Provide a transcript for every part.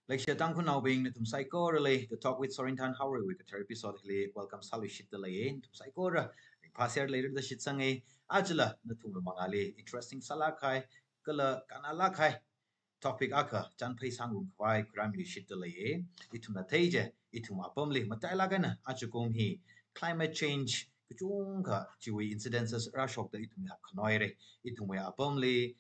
Lecture tang kun now being tum psycho relay to talk with Sorintan Howry with the therapy so welcome salu shit delay tum psycho ra passer later the shit sangai ajala na tum mangali interesting salakai kala kanala kai topic aka chan pai sangum kwai kramili shit delay itum na teje itum apamli matai lagana achukum hi climate change kuchunga chiwi incidences rashok da itum ha knoire itum ya apamli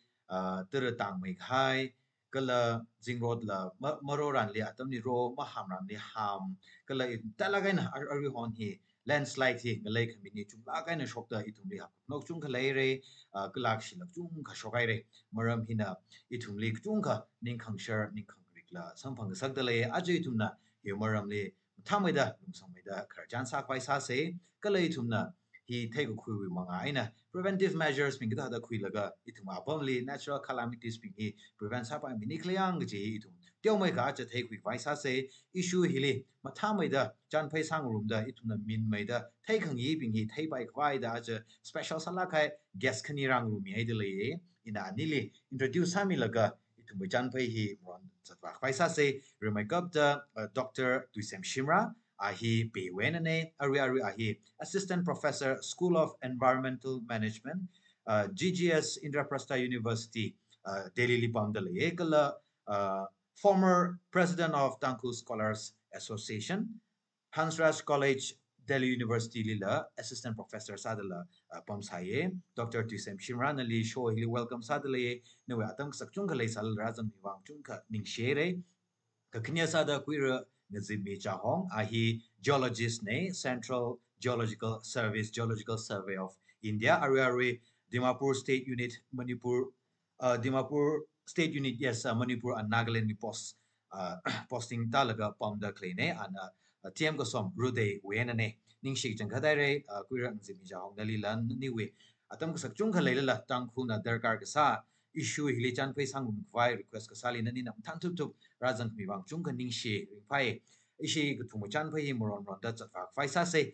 tere tang mai khai kala jingrod la maroran le atam ni ro ma hamram ni ham kala talaga na ari hon hi landslide hi ngalei khamini chungla ga na shokta itum li ha nok chung khalai re kalak shilak chung kha shogai re maram hina itum li chung kha ning khang shar ning khang rikla samphang sak da le ajai itum na he maram le thamai da lungsang mai da kharjan sak pai sa se kala itum na hi thai ko khui manga aina preventive measures ping da khui laga itum apamli natural calamities ping hi prevent sa pa mini kliang ji itum teo mai ka cha thai khui vai sa se issue hili matha mai da chan phai sang room da itum na min mai da thai khang yi ping hi thai bai khwai da cha special sala kai guest khani rang room hi de le ina nili introduce sami laga itum chan phai hi ron chatwa khwai sa se remai kap da Dr. Tuisem Shimra ahi pe wenane ari ahi assistant professor School of Environmental Management GGS Indraprastha University Delhi Lipam Dalei ekala former president of Tangku Scholars Association Hansraj College Delhi University lila assistant professor sadala pamsaye Dr. Tuisem Shimran ali show hili welcome sadale ne wa atam sakchung khalai sal rajam hiwang chung kha ning shere ka knya sada kuira ngazimi chahong ahi geologist ne Central Geological Survey of India ari Dimapur State Unit Manipur Dimapur State Unit yes Manipur and Nagaland ni posting talaga pamda kleine ana TM ko som rude wenane ningshi jangkhadai re kuira ngzimi jahong dalilan niwe atam ko sakchung khalai la tangkhu na darkar ka sa issue hili chan phai sangum khwai request ka sali nani nam than thup rajan mi wang chung ka ningshi phai ishi ko thumu chan phai moron ron da chatwa phai sa se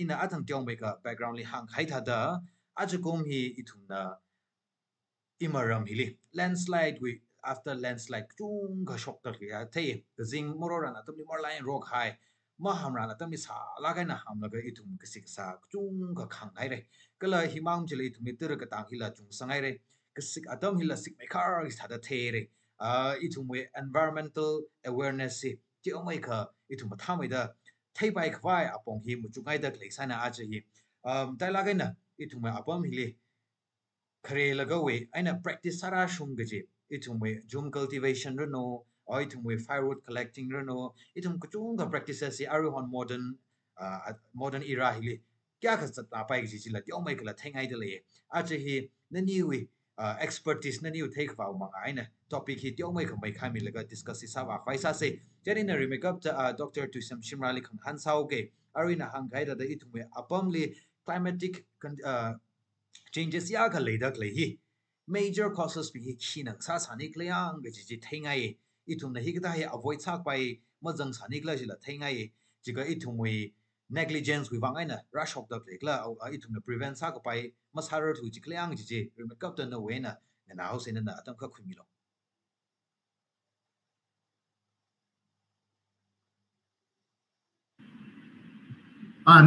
ina athang tyong be ka background li hang khai tha da ajukom hi ithumna imaram hili landslide we after landslide chung ka shok ta ya thei jing mororan atam ni mor line rock high ma hamran atam ni sa la ga na ham la ga ithum kisik sa chung ka khang hai re kala himam chile ithum ter ka tang hila chung sangai re kisik atam hila sik me khar sa da the re ithum we environmental awareness si ti omai kha ithum tha mai da thei bai khwai apong hi mu chukai da klei sana a che hi tai la ga na ithum apam hili khare laga we aina practice sara shung gaje itum we jum cultivation no or itum we firewood collecting no itum kuchung ka practices si aru on modern era hili kya ka ta pai ji ji la ti omai kala thengai de le a che hi na ni we expertise na ni u take fa ma aina topic hi ti omai ka mai kha mi laga discuss si sa wa khwai sa se jerin na make up Dr. Tuisem Shimrali khan han sao ke arina hang kai da itum we apamli climatic changes ya ka leida klei hi major causes bi hina sa sani kleang ge ji thengai itum na hi ka hi avoid sak pai majang sani kla jila thengai ji ga itum we negligence wi wangai na rush of the klei kla itum na prevent sak pai masarar thu ji kleang ji make up na we na na house na atam ka khumi lo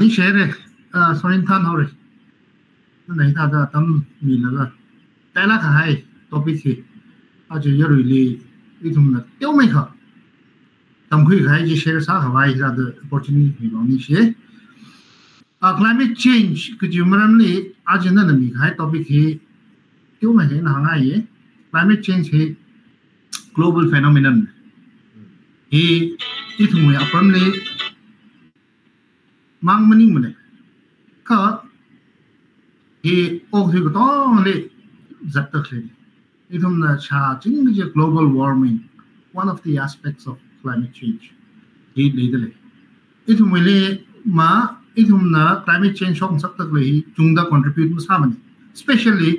ni share soin than hore này ta da tam mi la ga ta la kha hai topic hi a je yo ri li thum na tiêu mai kha tam khui khai ji share sa hawai ra the opportunity mi lo ni she climate change ku ji maram ni a je na mi khai topic hi tiêu mai he na nga ye climate change hi global phenomenon hi ti thum ya pram le mang maning mane ka he oh he got only zatakli itum na cha jing je global warming one of the aspects of climate change he leadele itum wele ma itum na climate change shok saktakli chungda contribute musamani especially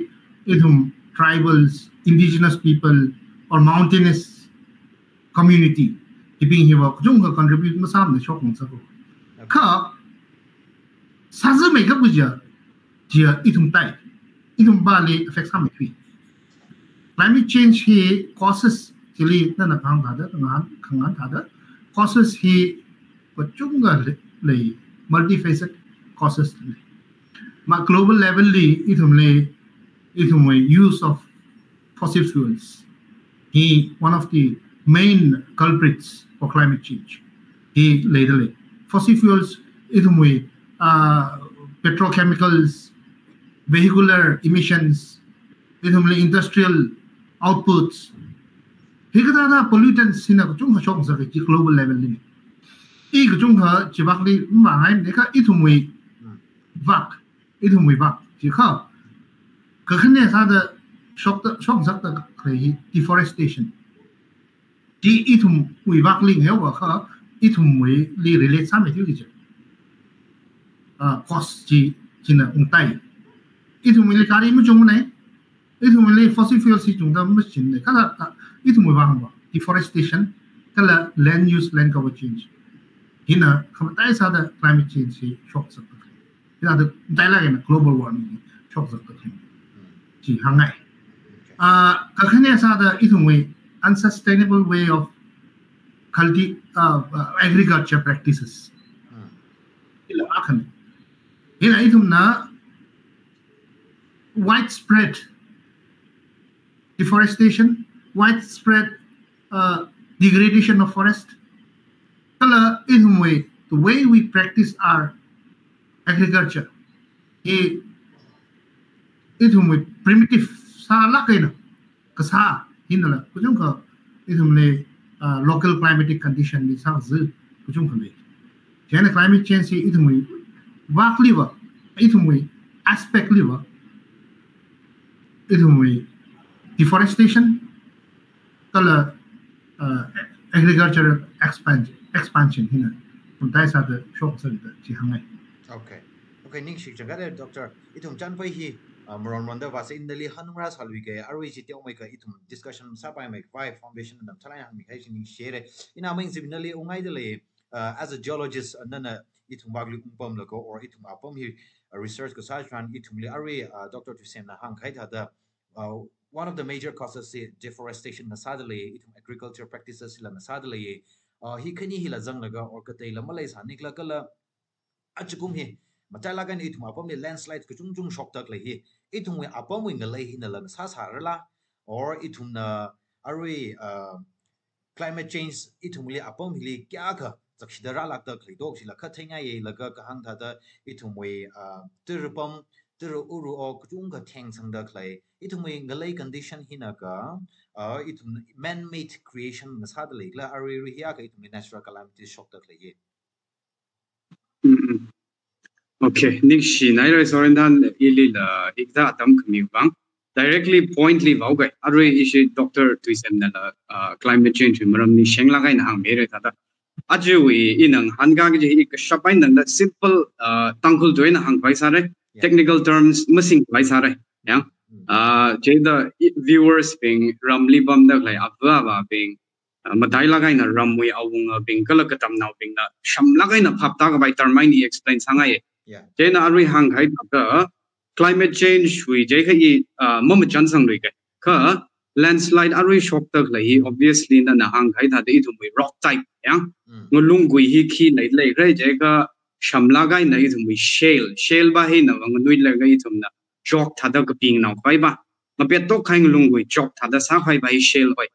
itum tribals indigenous people or mountainous community keeping he work jungga contribute musamani shok musako ka sazu make up with dia itum bali affects how much climate change he causes chili na khang thada khangan thada causes hi ko chunga le multifaceted causes ma global level li ithum use of fossil fuels he one of the main culprits for climate change he later fossil fuels ithum petrochemicals vehicular emissions ithum industrial outputs hikata pollutants sina ko chung chong sa ki global level ni I ko chung ha chibak li ma ngai ne ka ithumui vak chi kha ka khne sa da shok sak ta khai deforestation di ithumui vak li nge wa kha ithumui li relate sa me ti ki cost chi china untai ithumui li kari mu chung ne ithumui li fossil fuel si chung da mu chin ne kala ithumui vak ba deforestation kala land use land cover change hina khamtai sa da climate change si shock sak ta hina da dalei na global warming shock sak ta chi hangai ka khane sa da ithumui unsustainable way of agriculture practices ila akhan hina ithumna widespread deforestation widespread degradation of forest kala ithumui the way we practice our agriculture ithumui primitive sa lakaina kasa hinala kujung ka ithumle local climatic condition ni sa zu kujung ka le jena climate change ithumui wak liwa ithumui aspect liwa ithumui deforestation kala agricultural expansion hina untai sa da shock sa da chi hangai okay ning shi jangare doctor itum chan pai hi moron wonder was in the hanura salwi ke arwi ji te omai ka itum discussion sa pai mai five foundation nam thalai han mi kai shin share ina main similarly ungai de le as a geologist nana itum bagli umpam lako or itum apam hi research ko sa tran itum le arwi dr tusem na hang khai tha da one of the major causes is deforestation na sadale itum agriculture practices la na sadale hi khani hi la jang laga or ka tei la malai sa nikla kala achugum hi matala kan itum apam le landslide ku chung shock tak le hi itum we apam we ngalei hi na la sa sa la or itum na arwi climate change itum le apam hi le kya ka chakshidara lak tak le dok sila kha thainga ye laga ka hang tha da itum we tirpam tir uru o chung ka theng sang da klai itum we ngalei condition hina ka itum man made creation na sa da le la arwi ri ya ka itum natural calamity shock tak le ye Okay, Nishi, Naira Sorendan, Ilil, Igda Adam Kumibang, directly pointly Vauga, Array issue Doctor Twisem, climate change, Maramni Shenglaga and Hangere. Ajui in Hangagi, Shapain, and that simple Tankul Duena Hang Vaisare, technical terms, missing Vaisare. Yeah. The viewers being Ramli Bamda, like Abava being Matailaga Ramwe Awung being Kalakatam now being the Shamlaga Paptaga by Termini explains Hangai. Then Ari Hang Hai climate change, we Jake Mom Johnson Riga. Landslide Ari shock the obviously in the Hang Hai that it will be rock type. Yeah. Mulungui Hiki, like Jaka Shamlaga in the shale Bahina, Nuilagatum, chalk Tadak being now fiber. A beto kind lungui chalk Tadasahai by shale by.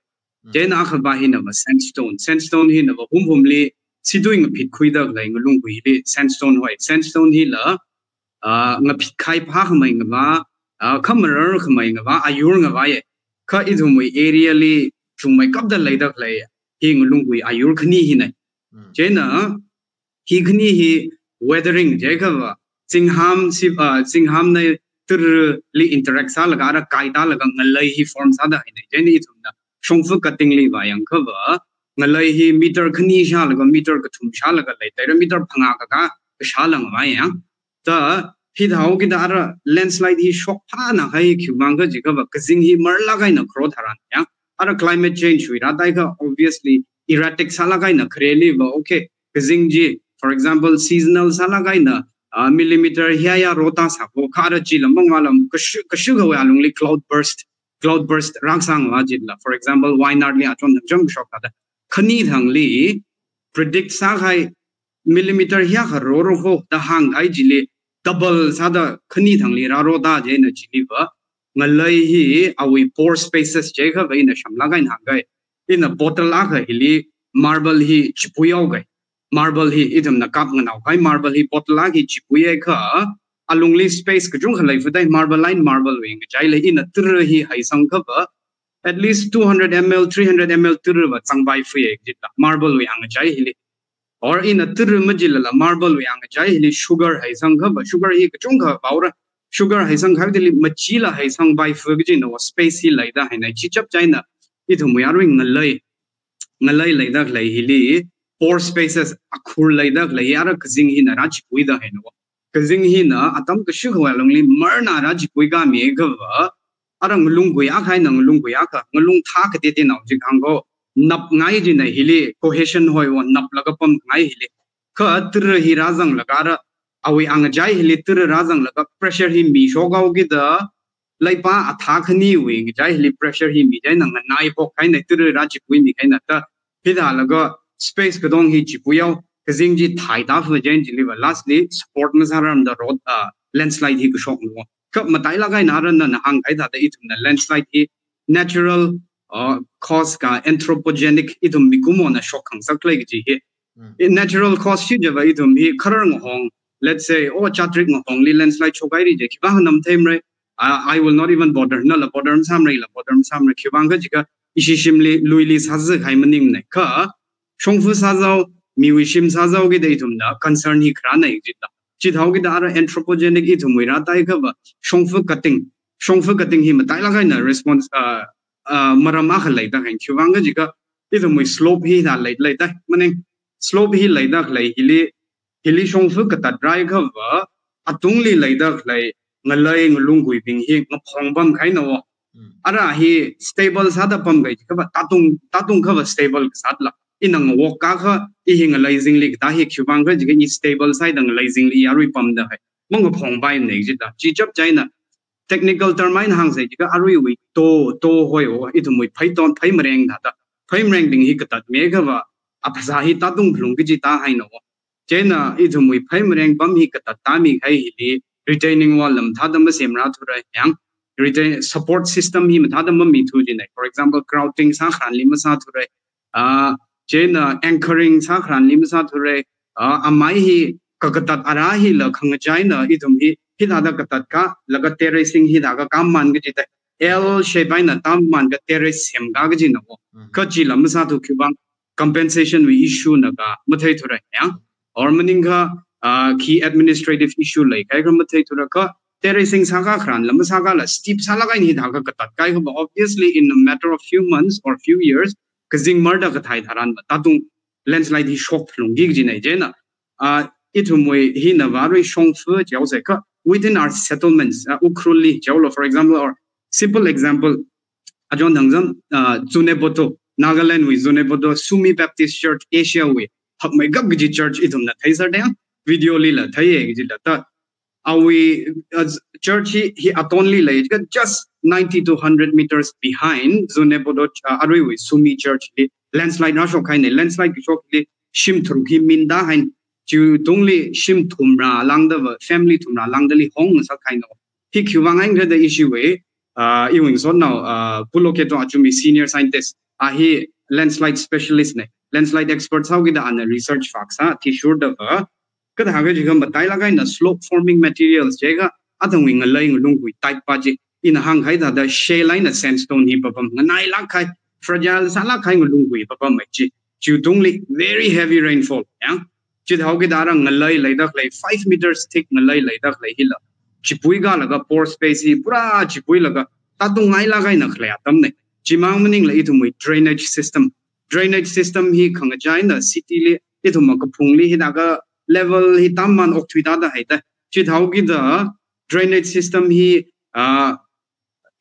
Then Akabahina was sandstone hin of a humli. Si doing a pit quida like Lungui, sandstone white, sandstone healer, Napikai Pahmanga, Kamarer Kamanga, Ayuranga, cut it on my aerially to make up the later play, King Lungui, Ayurkani hina. Jena, Higni he weathering Jagava, Singham, Singham, Turli interact Salagara, Kaita, ngalei he forms other in a Jenny shongfa cuttingly by cover. Ngalei hi meter khani sha laga meter ka thum sha laga lai tai meter phanga ka sha lang ma ya ta hi thau ki da landslide hi shock pha na hai khubang ga jiga ba kazing hi mar la gai na kro tharan ya ara climate change wi ra dai ka obviously erratic sa la gai na kreli ba okay kazing ji for example seasonal sa la gai na millimeter hi ya rota sa ko kha ra chi lam ma lam ka shu ga wa lungli cloud burst cloudburst rangsang la jit la for example wynard li achon jam shok ta khani thang li predict sa khai millimeter hiya ro ro ho da hang ai jili double sa da khani thang li ra ro da je na jili ba ngalei hi awi pore spaces je kha vai na shamla gai na gai in a bottle la kha hili marble hi chipuyau gai marble hi idam na kap nganaw kai marble hi bottle la hi chipuye kha alungli space ka jung khalai fu dai marble line marble wing jai le in a tur hi hai sang kha ba at least 200 ml 300 ml tur ba changbai fu ye jita marble wi ang jai hili or in a tur majil la marble wi ang jai hili sugar hai sang kha ba sugar hi ka jung kha baura sugar hai sang kha dili machila hai sang bai fu gi no space hi lai da hai na chi chap china I thu mu yaring ngalei lai da lai hili pore spaces akhur lai da lai yara kjing hi na raj pui da hai no kjing hi na atam ka shu khwa longli marna raj pui ga me ga wa arang lung gu ya khai nang lung gu ya ka ngalung tha ka te te naw ji khang go nap ngai ji na hili cohesion hoi wa nap laga pam ngai hili kha tir hi razang laga ra awi ang jai hili tir razang laga pressure hi mi sho ga gi da lai pa atha khani wi jai hili pressure hi mi jai nang nai po khai na tir raj pui mi khai na ta hida laga space ka dong hi chi pu yaw kjing ji thai da fu jen ji liwa lastly support ma saram the road landslide hi ku shok no ka matai la gai na ran na hang kai da I thum na landslide hi natural cause ka anthropogenic I thum mi kumo na shok khang sak lai ji hi natural cause shi ja I thum hi kharang hong let's say chatrik hong li landslide chokai ri je ki ba nam them re I will not even bother na la bother sam re la bother sam re ki bang ga ji ka ishi shimli luili sa zhe khai maning ne ka shongfu sa zao mi wi shim sa zao ge de thum na concern hi khra na ji ta chi thau ge da anthropogenic I thum wi ra tai ka ba shongfu cutting hi ma tai la ga na response marama kha lai da kan ki bang ga ji ka I thum wi slope hi da lai ta maning slope hi lai da lai hili shongfu ka ta dry ka ba atung li lai da lai ngalai ngulung gui bing hi ngphong bam khai no ara hi stable sa da pam gai ka ba tatung ka ba stable sat la inang walk ka kha I hing laising li ta hi khubang ga ji ga stable side ang laising li yarui pam da hai mong phong bai nei ji da chi chap china technical term in hang sai ji ga arui wi to hoi o I thum wi phai ton phai mreng da ta phai mreng ding hi ka tat me ga ba apsa hi tatung phlung gi ji ta hai no chena I thum wi phai mreng pam hi ka tat ta mi khai hi li retaining wall lam thadam sem ra thu ra yang retain support system hi ma thadam mi thu ji nai for example grouting sa khan lim sa thu ra chena anchoring sa khan lim sa thu ra amai hi kagatat ara hi la khang china I thum hi hida katat ka laga terracing hi da ka kam man gi ta L shape na tam man ka terrace sem ga ji no ka ji lam sa thu khibang compensation we issue na ga mathai thu ra yang or meaning ka key administrative issue like kai gram thai thura ka terracing sanga khran lam sanga la steep sala kai ni dhaga ka tat kai ho obviously in a matter of few months or few years kazing murder ka thai dharan ba tatung landslide hi shock flung gi ji nai je na ithumoi hi na warui shongfu jaw se ka within our settlements ukruli jawlo for example or simple example ajon dangjam Zuneboto Nagaland with Zuneboto Sumi Baptist Church Asia way hak mai gab gi church ithum na thai sa da video li la thai e gi la ta awi church he atonly like just 90 to 100 meters behind Zunebodo arui with Sumi church landslide na sho khai ne landslide ki shok li shim thru hi min da hain chu tongli shim thumra lang da family thumra lang dali hong sa khai no hi khuwang ang the issue we iwing so now puloketo achumi senior scientist he landslide specialist ne landslide experts how gida an research facts ti sure da ka da ga jigam batai la ga na slope forming materials jega adang wing lai ngulung wi type pa ji in hang khai da shale line sandstone hi papam nai la khai fragile sala khai ngulung wi papam mai chi chu tongli very heavy rainfall yang chi da ga da rang ngalai lai da lai 5 meters thick ngalai lai da lai hila chipui ga laga pore space hi pura chipui laga tatung ngai la ga na khle atam ne chimang meaning la ithumui drainage system hi khanga jaina city le ithuma ka phungli hi daga level hi tamman okthuida da haita chi thau gi da drainage system hi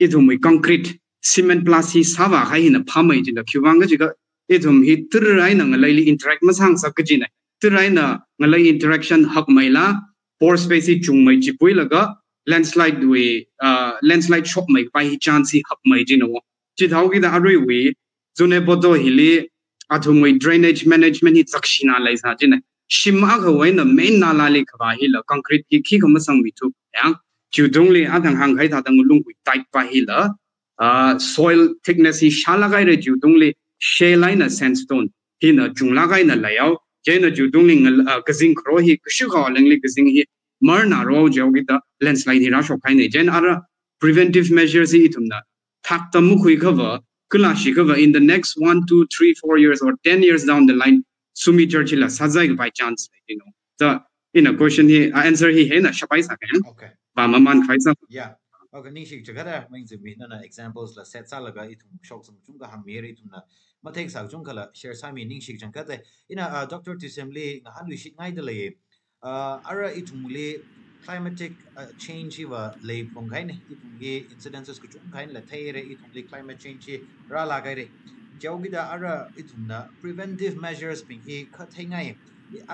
ithumui concrete cement plus hi sawa khai hi na phamai ji da khuwang ga ji ga ithum hi trai na ngalai interact ma sang sak ji na trai na ngalai interaction hak maila pore space hi chungmai chi pui laga landslide we landslide shock mai pai chance hap mai jino chi thau ki da arui we zone bodo hili athumoi drainage management hi chakshina lai sa jina shima ga wai na main nala le khwa hi la concrete ki khi kam sang mi thu yang chu dong le adang hang khai tha dang lung wi tight pa hi la soil thickness hi shala gai re chu dong le shale line na sandstone hi na jungla gai na layao je na chu dong le gazing kro hi kshu ga leng le gazing hi mar na ro jaw gi da landslide hi ra shok khai ne jen ara preventive measures hi thumna thak tam mu khui cover kula shi cover in the next 1 2 3 4 years or 10 years down the line sumi churchila sajai by chance you know the in a question here answer he hena shapai sa kan okay ba maman khaisa yeah okay ning shik chagara means we na examples la set sa laga itum shok sum chung ga ham meri tum na mathek sa chung kala share sa mi ning shik chang ka te ina dr tisemli nga han wi shik ngai de le ara itum le climatic change wa le pong kai ne itum ge incidences ku chung kai la thai re itum le climate change ra la gai re jaw gi da ara itum na preventive measures ping hi kha thai ngai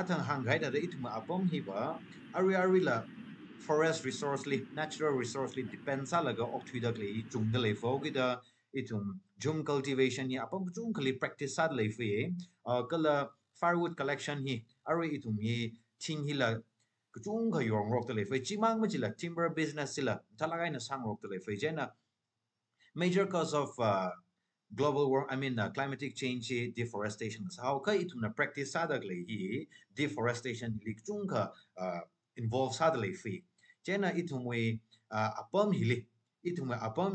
athang hang gai da itum apom hi ba ari la forest resource li natural resource li depends ala ga ok thuida kle chung de le fo gi da itum jum cultivation hi apam chung khali practice sad le fi kala firewood collection hi ari itum hi thing hi la chung kha yong rok de le fi chimang ma chila timber business sila thalagai na sang rok de le fi jena major cause of global warming, I mean, climatic change, deforestation. So how ka itum na practice sadagle hi deforestation lik chungka involve sadale fi. Jena itum we apam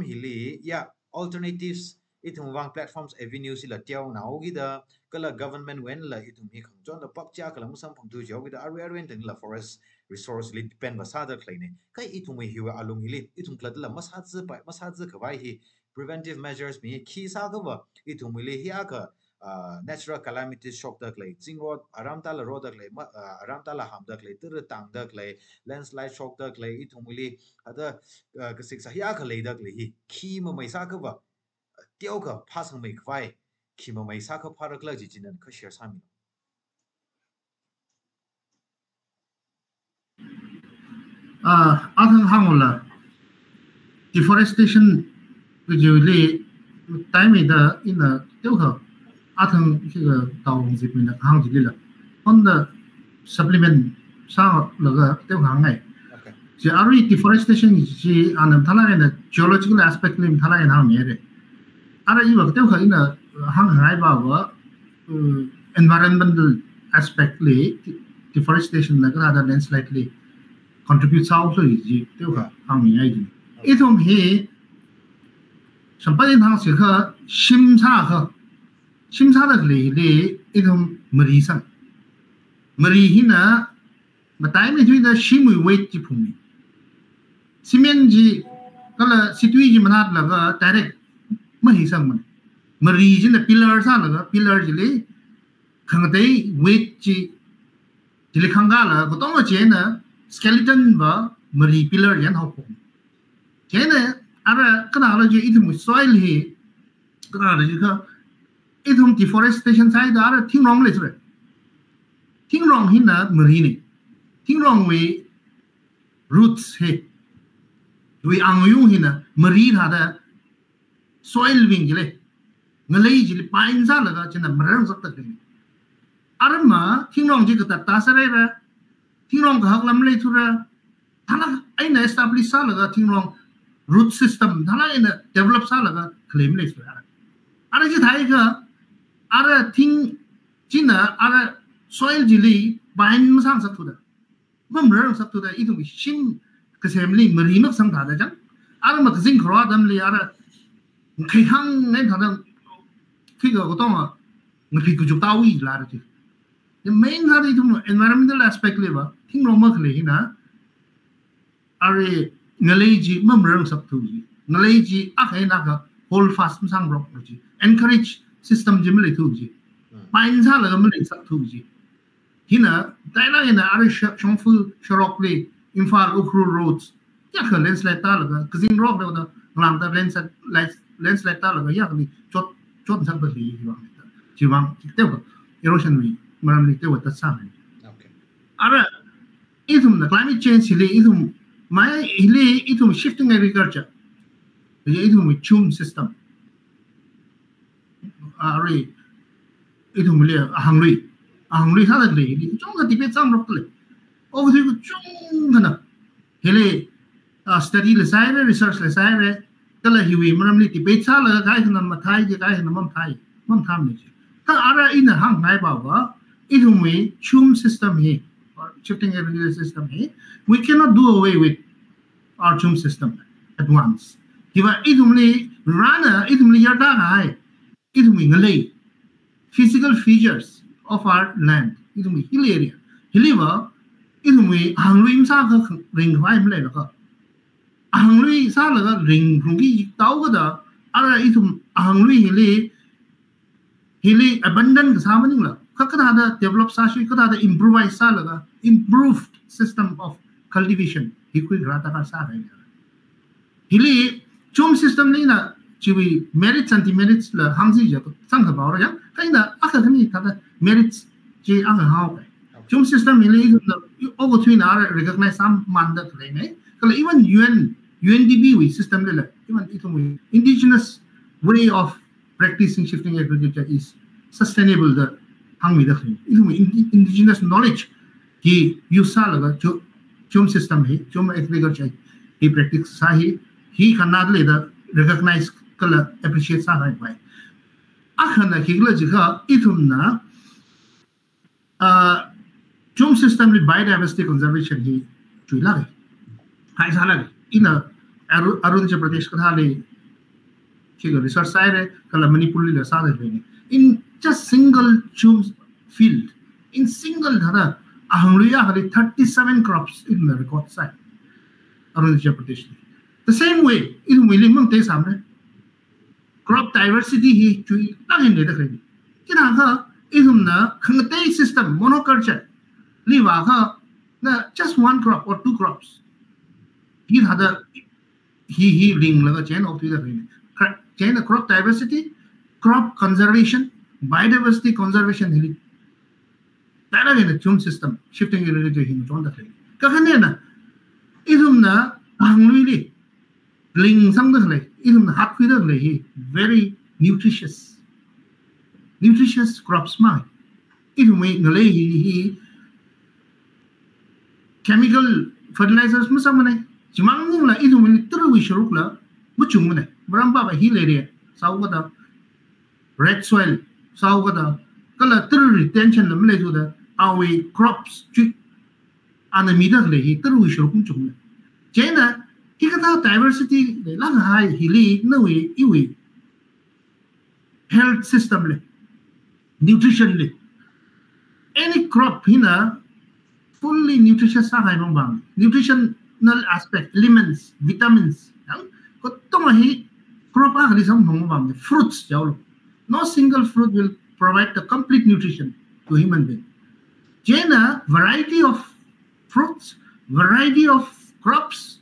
hili ya alternatives itum wang platforms avenues ila tiaw na ogida kala government when la itum hi khangchon da pakcha kala musam phangtu jaw gida arwen teng la forest resource li depend ba sada kleine kai itum we hiwa alung hili itum kladla masatz ka bai hi preventive measures me key sa ga ba itumile hi aka natural calamities shock da klei jingrod aram ta la ro da klei aram ta la ham da klei tur tang da klei landslide shock da klei itumile ada ka sik sa hi aka lei da klei hi ki ma mai sa ka ba tiao ka phasang mai kwai ki ma mai sa ka pharak la ji jinan ka share sami athang hangula deforestation usually time in the tiêu athang cái tàu dịch mình hang gì là on the supplement sao là tiêu hàng này chỉ ari deforestation chỉ anh tham gia cái geological aspect mình tham gia cái hàng này đấy ara ý bảo tiêu in là hàng hải bảo environmental aspect li deforestation là cái là landslide li contribute sao rồi gì tiêu hàng này ít thông thì sampai thang se kha simsa da le idom marisan mari hina matai me thui da simui weight ji phumi cement ji kala situi ji manat la ga direct ma hi sang man mari ji na pillar sa la ga pillar ji le khang dei weight ji le khanga la ko tong che na skeleton ba mari pillar yan ho phum che na ara kana la ji idum soil hi kana la ji ka idum deforestation side ara Thingrong le sure Thingrong hi na marine Thingrong we roots he we angyu hi na marine ha da soil wing le ngalei ji le pain sa la ga chena marang sak ta ni ara ma Thingrong ji ka ta sa re ra Thingrong ka hak lam le thura thana ai na establish sa la ga Thingrong root system thana in develop sa laga claim le sura ara ji thai ga ara thing china ara soil jili bain sang sak thuda mam rang sak thuda idu shin ka semli mari mak sang thada jang ara ma jing khro adam li ara khai hang nei thada khi ga ko to ma ngi ku ju ta wi la ra ji the main thada idu environmental aspect le ba thing ro ma khle hina are ngalei ji mamrang sap thu ji ngalei ji a khai na ka hold fast sang rock ji encourage system ji mele thu ji pain sa la mele sap thu ji hina daina ina are shongfa shorok le infal ukru roads ya ka landslide ta la ka zing rock da nglam da landslide ta la ka ya ni chot sang ba ji wang te ko erosion wi maram le te wa ta sa okay ara isum the climate change le isum my hili itum shifting agriculture itum chum system ari itum le hanglui sa le hili chong ga tipe chang rok le over the chong kana hili study le sai research le sai kala hiwi maramli tipe cha la ga kana mathai je ga kana mam tham ni ta ara in hang ngai ba ba itum chum system he shifting agriculture system he we cannot do away with our chum system at once. Kiva idumli rana idumli yarda hai idumli ngalei physical features of our land idumli hill area hiliwa idumli hanglui sa ka ring hwai mle la ka hanglui sa la ka ring rungi tau ga da ara idum hanglui hili abundant ka sa maning la ka ka da develop sa shi ka da improvise sa la ka improved system of cultivation hikui rata ka sa hai hili chum system ni na chiwi merits and demerits la hangzi ja sang ka ba ra kai na aka ni ta merits ji ang ha chum system hili over between are recognize some manda klei ne kala even UNDP we system le even itum indigenous way of practicing shifting agriculture is sustainable the hang mi da klei itum indigenous knowledge ki yusa la chum system he chum agriculture he practice sahi he cannot the recognize kala appreciate sa hai bai akhana kigla jika itumna chum system with biodiversity conservation he chuila hai sala ina arunachal pradesh ka thale kiga research side kala manipur le sa de in just single chum field in single dhara ahangluya hali 37 crops in the record side arunachal pradesh the same way in William Monte Samre crop diversity he chui tangin de khri kina ha isumna khangte system monoculture liwa ha na just one crop or two crops he had he ring laga chain of the chain crop diversity crop conservation biodiversity conservation hili tara in the chum system shifting agriculture hin chon da khri ka khane na isumna hanglui ling sang da le isum hat khui da le very nutritious crops ma isum ngalei hi chemical fertilizers mu samane chimang ning la isum ni tru wi shuruk la muchung ne bramba ba hi le re sau ga da red soil sau ga da kala tru retention lam le ju da our crops chu ana mi da le hi tru wi shuruk chung ne chena Hikata diversity lang high hili no way iwi health system le nutrition le any crop hina fully nutritious sa hai bang nutritional aspect elements vitamins ko tong hi crop a hali sam bang fruits jaw no single fruit will provide the complete nutrition to human being jena variety of fruits variety of crops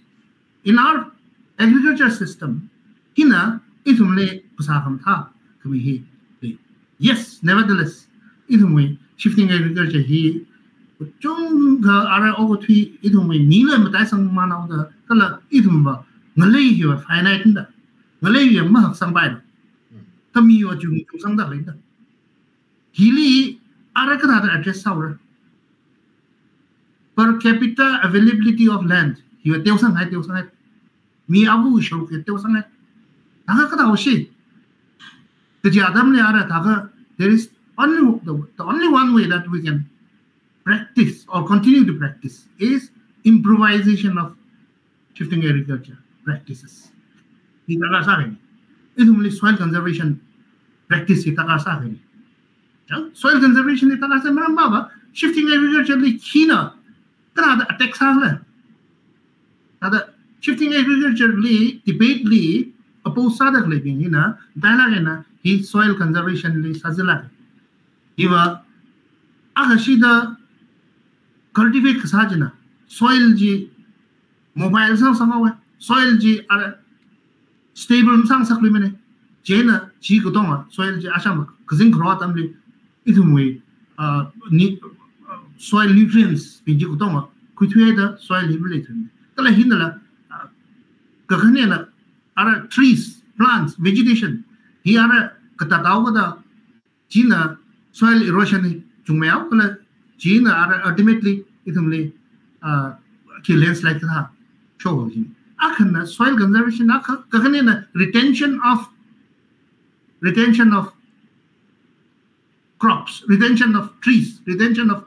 in our agriculture system, hina isumle pusakam tha kami hi. Yes, nevertheless, isumwe shifting agriculture hi chung ga ara over three isumwe nila matai sang mana da kala isumba ngalei hi finite da ngalei hi ma sang bai kami wa chung sang da da hili ara ka da address saur per capita availability of land hi teu sang hai mi abu shuru ke teu sang hai daga ka da oshi the adam ne ara daga there is only the only one way that we can practice or continue to practice is improvisation of shifting agriculture practices di daga sa hai isumli soil conservation practice di daga sa hai soil conservation di daga sa maram baba shifting agriculture li hina kada attack sa la kada shifting agriculture li debate li oppose sa dak le hina dialogue na hi soil conservation li sajila iwa aga shida cultivate sajina soil ji mobile sang samawa soil ji ara stable sang sakli mene jena ji ko dong soil ji asham kazing growth amli idumwe soil nutrients bi ji ko dong kuitwe da soil related kala hina la kakane na are trees, plants, vegetation. He are katataw da China soil erosion chungmeaw kala China are ultimately itumli ki landslide tha show hin. Akan soil conservation kakane na retention of crops, retention of trees, retention of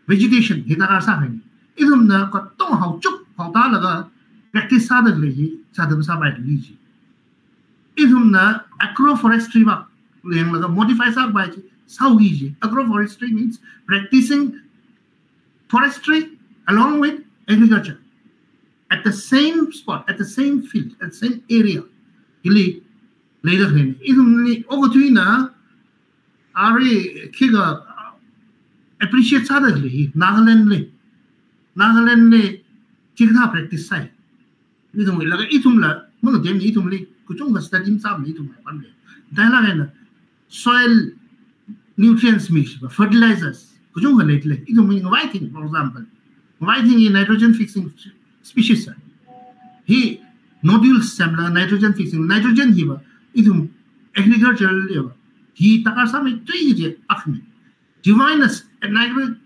vegetation. Hita sa hin. Idum na ka tong hau chuk hau ta laga practice sa le hi sadam sa bai li ji. Idum na agroforestry ba leng laga modify sa bai ji sao gi ji. Agroforestry means practicing forestry along with agriculture at the same spot, at the same field, at the same area. Ili later hin. Idum ni ogotuina ari kiga appreciate sa le hi Nagaland le chikha practice sai. Idum laga itum la mo dem itum le kuchung ka study sa me itum pan le. Dala na soil nutrients mix, fertilizers kuchung ka le itum me whiting for example. Whiting in nitrogen fixing species. He nodules samla nitrogen fixing nitrogen hiba idum agricultural level. He takasa me three je akhme. Divinus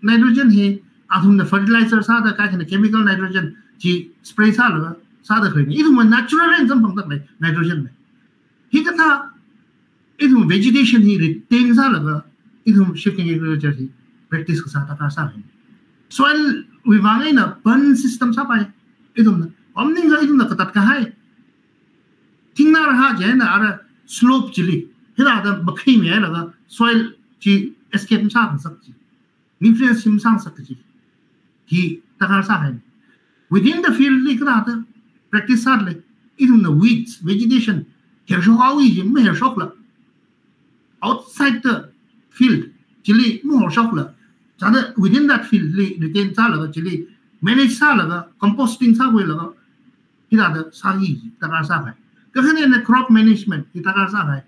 nitrogen he athum the fertilizer sa da ka chemical nitrogen ji spray sa la sa da khine idum natural and some like nitrogen me hi katha idum vegetation hi retain sa la idum shifting agriculture hi practice sa ta ka sa soil wiwangai na burn system sa pai idum na omning ga idum na katat ka hai tingnar ha je na ara slope chili hira da bakhi me la soil ji escape sa sak ji nutrients sim sang sak ji he takar sa hai within the field li kada practice sa le idum the weeds vegetation hersho awi ji me hersho la outside the field chili mo hersho la jada within that field li retain sa la chili manage sa la composting sa we la hida da sa hi takar sa hai kakane na crop management hi takar sa hai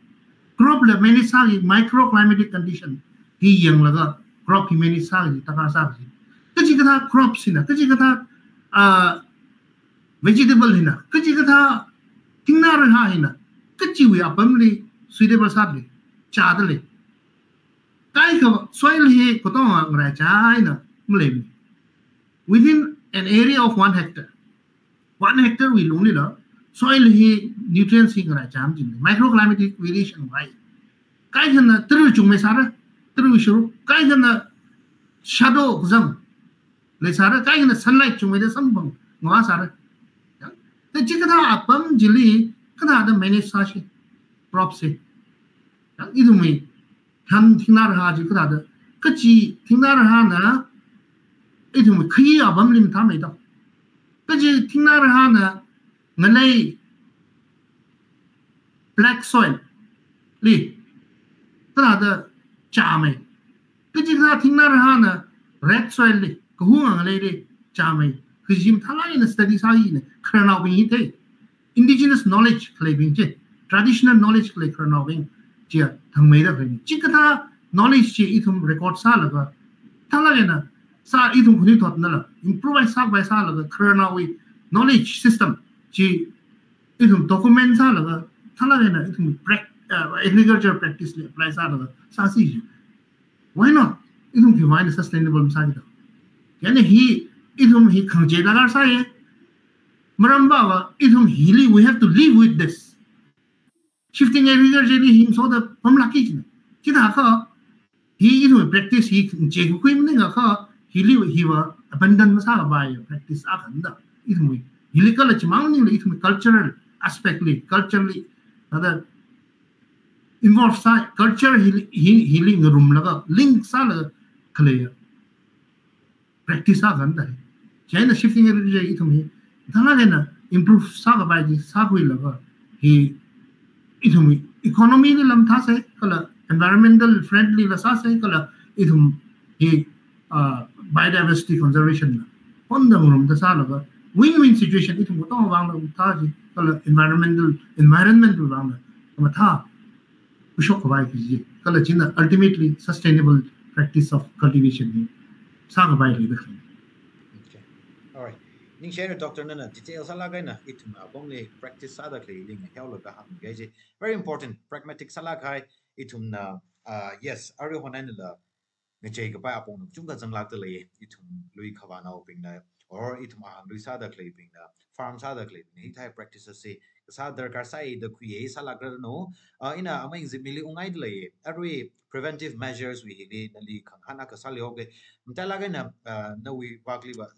crop la manage sa microclimatic condition hi yang la crop hi manage sa hi takar sa hai kaji kata crops hina kaji kata vegetable hina kaji kata tingnar ha hina kaji we apamli suitable sadli chadle kai ka soil he ko to ngra cha hina mle within an area of 1 hectare we only la soil he nutrients he ngra cham jin microclimatic variation why kai hina tru chung me sara tru shuru kai hina shadow zam le sara kai na sunlight chung me de sambang ngwa sara te jikada apam jili kada da manage sa shi crop se idu me han thingnar ha ji kada da kachi thingnar ha na idu me khi apam lim tha me da kachi thingnar ha na ngalei black soil li kada da cha me kachi kada thingnar ha na red soil li Kuhang lady Chamay, Kujim Talai studies Hain, Kranawing, Indigenous knowledge claiming, traditional knowledge clay Kranawing, Chia, Tangmeda, Chikata, knowledge itum record Salaga, Talagana, Sa itum Hunitot Nala, improvise Sag by Salaga, Kranawi, knowledge system, Chi itum document Salaga, Talagana, itum agriculture practice applies Salaga, Sasi. Why not? Itum divine sustainable Sagita. Yani he idum he khanje lagar sa ye maramba wa idum hili we have to live with this shifting agriculture him so the pamla ki china ka he idum practice he je ku im ninga ka hili he wa abandon sa ba ye practice a khanda idum hili kala chimang ning idum cultural aspect li culturally other involve sa culture healing room laga link sa la clear practice sa ganda hai China shifting agriculture itum he dhala na improve sa ga bai ji sa hui laga he itum economy ni lam tha se kala environmental friendly la sa se kala itum he biodiversity conservation na on the room da sa laga win-win situation itum ko to wang la tha ji kala environmental wang la tha ushok bai ji kala China ultimately sustainable practice of cultivation ni sa ga bai le Okay. All right. ning share doctor na details ala gai na itum abong le practice sada kle ling hel lo ka ham gai je very important pragmatic sala kai itum na yes ari honan la ngechei ka pa apong chung ka jang lak de le itum lui khawa na ping na or itum lui sada kle ping na farm sada kle ni thai practices se sa darkar sai the create sala gra no ina amang zimili ungai de le ari preventive measures we ni nali khang hana ka sal yoge mtala gai na we bakli ba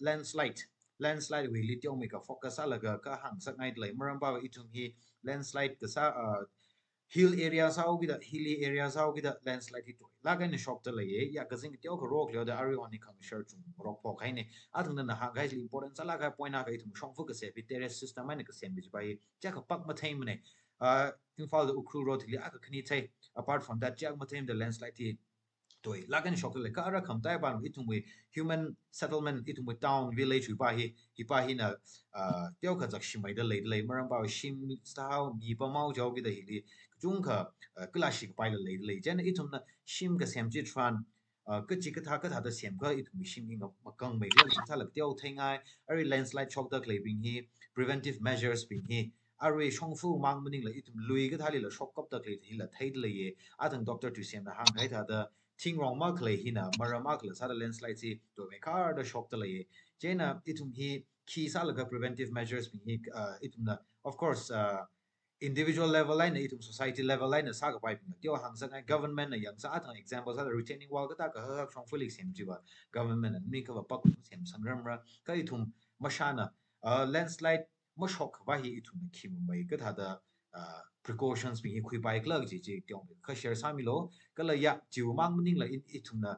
landslide we litio me ka focus ala ka hang sak ngai lai maram ba itum hi landslide ka sa hill area sao gida hilly area sao gida landslide hi to la ga ne shop ta lai ya ka jing tio ko rok le da ari on kam share chung rok po khai ne athang na ha ga important sala ga point na ga itum shongfa ka se terrace system ne ka sem bi bai cha ka pak ma thai mane in fall the ukru road li aka khni thai apart from that cha ma thai the landslide hi toy lagan shok le ka ara kham tai ban itum we human settlement itum we town village pa hi na teo kha jak shimai da le maram ba shim style mi pa mau jaw gi da hi li chung kha classic pai le jen itum na shim ka sem ji tran ka chi ka tha da sem ka itum shim ing ma kang me la sa la teo thengai ari landslide chok da klebing hi preventive measures bing hi ari shongfu mang mening la itum lui ka thali la shok kap da kle hi la thai le ye adang doctor tu sem na hang thai tha da Thingrong ma kle hina marama kle sa landslide si to me car da shop da le jena itum hi ki sa la preventive measures hi itum na of course individual level line itum society level line sa ka pai tio hang sa government na yang sa atang examples are retaining wall ka ta ka ha chong felix sem jiwa government ni ka pak sem sangram ra ka itum mashana landslide mo shock ba hi itum ki mai ka tha da precautions being equipped by clerk ji tiong ka share samilo kala ya jiu mang ning la itum na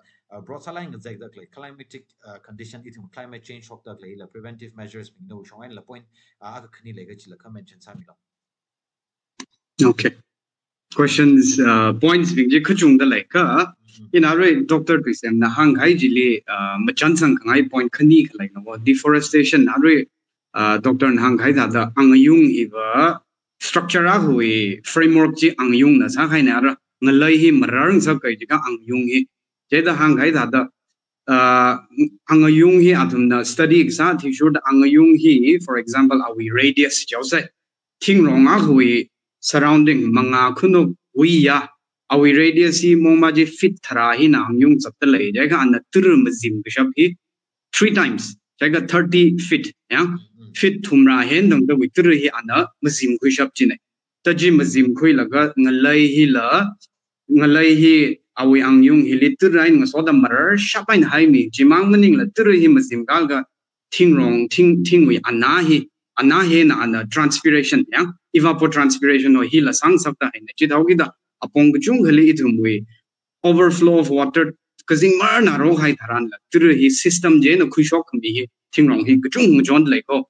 broad salang exactly climatic condition itum climate change shock da la preventive measures being no shong la point aka khni le ga chi la ka mention samilo okay questions points being je khachung da lai ka in are doctor pisem na hang hai ji le machan sang ngai point khani khlai no deforestation are doctor hang hai da angayung iwa structure a hui framework ji angyung na sa khai na ra ngalei hi marang sa kai ji ka angyung hi je da hang khai da angyung hi athum na study sa thi sure da angyung hi for example awi radius jau sai Thingrong a hui surrounding manga khunu wi ya awi radius hi mongma ji fit thara hi na angyung chap ta lai ja ka an tur mazim bishop hi 3 times ja ka 30 feet ya fit thumra hen dong da witur hi ana mazim khoi shap chine ta ji mazim khoi laga ngalei hi awi angyung hi litur rain nga so da marar shapain hai mi jimang maning la tur hi mazim gal ga Thingrong wi ana he na ana transpiration ya evapotranspiration no hi la sang sak da hai chi dau gi da apong chung ghali ithum wi overflow of water kazing mar na ro hai tharan la tur hi system je na khushok mi hi Thingrong hi chung jon lai ko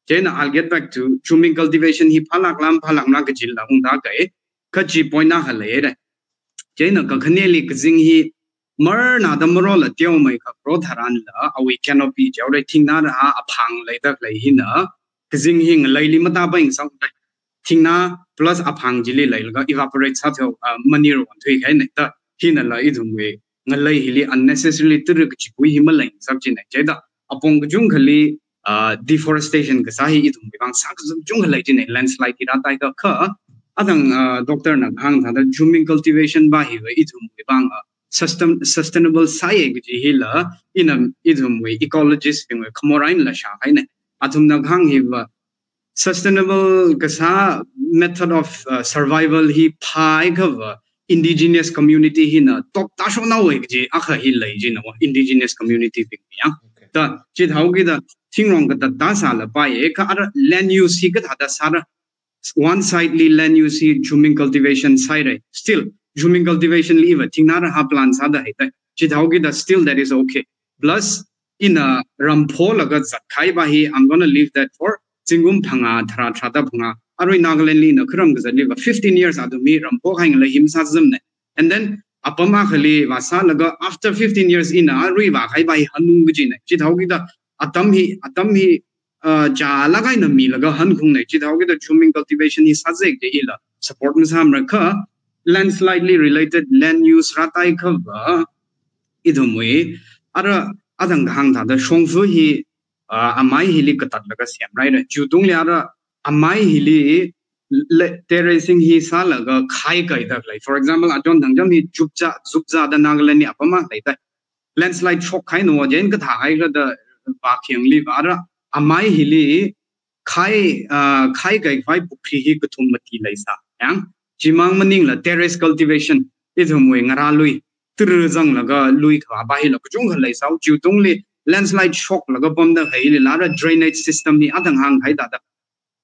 Then I'll get back to chuming cultivation hi phalak lam na ka jil la ung da kai kachi point na hale Then ka khaneli kazing hi mar na da maro la tiao mai ka pro tharan la awi canopy jaw re thing na ha aphang lai dak lai hi na kazing hi ngalai li mata ba ing sang dai thing na plus aphang jili lai la evaporate sa tho manir wan thui khai na ta hi na la idum we ngalai hi li unnecessarily tur ka chi pui hi ma lai sab chin na chai da apong jung khali deforestation ka sahi idum bang sak jung halai jin landslide ira tai ka kha adang doctor na hang tha juming cultivation ba hi idum bang sustainable sai ji hila inam idum we ecologist bing khamorain la sha hai ne athum na hang hi sustainable ka sa method of survival hi phai ka indigenous community hi na top ta sho na we ji akha hi lai ji na indigenous community bing ya ta chi thau gi da Thingrong ka da sa la pa ye ka ara land use hi ka da sara one sidely land use hi juming cultivation side still juming cultivation li va thingna ha plan sa da hai ta chi thau gi da still that is okay plus in a rampho laga zat khai ba hi I'm going to leave that for chingum phanga thara thada phanga aroi nagaland li na khram ga zali ba 15 years adu mi rampho khai ngala him sa zam ne and then apama khali wa sa laga after 15 years in a rui ba khai ba hi hanung gi ne chi thau gi da atam hi cha lagai na mi laga han khung nei chi thau gi da chuming cultivation hi sajek de ila support na sam rakha landslidely related land use ratai kha idumwe ara adang hang da shongfu hi amai hili katat laga siam right chutung le ara amai hili terracing hi sa laga khai kai dak lai for example ajon dangjam hi jupja da nagalani apama lai ta landslide shock khai no jen ka tha ai ga da ba khiang li bara amai hili khai kai phai pukri hi ka thum mati lai sa yang chimang maning la terrace cultivation idhumwe ngara lui trjang laga lui kha ba hi la chung lai sau chutung le landslide shock laga bomda hai le lara drainage system ni adang hang hai da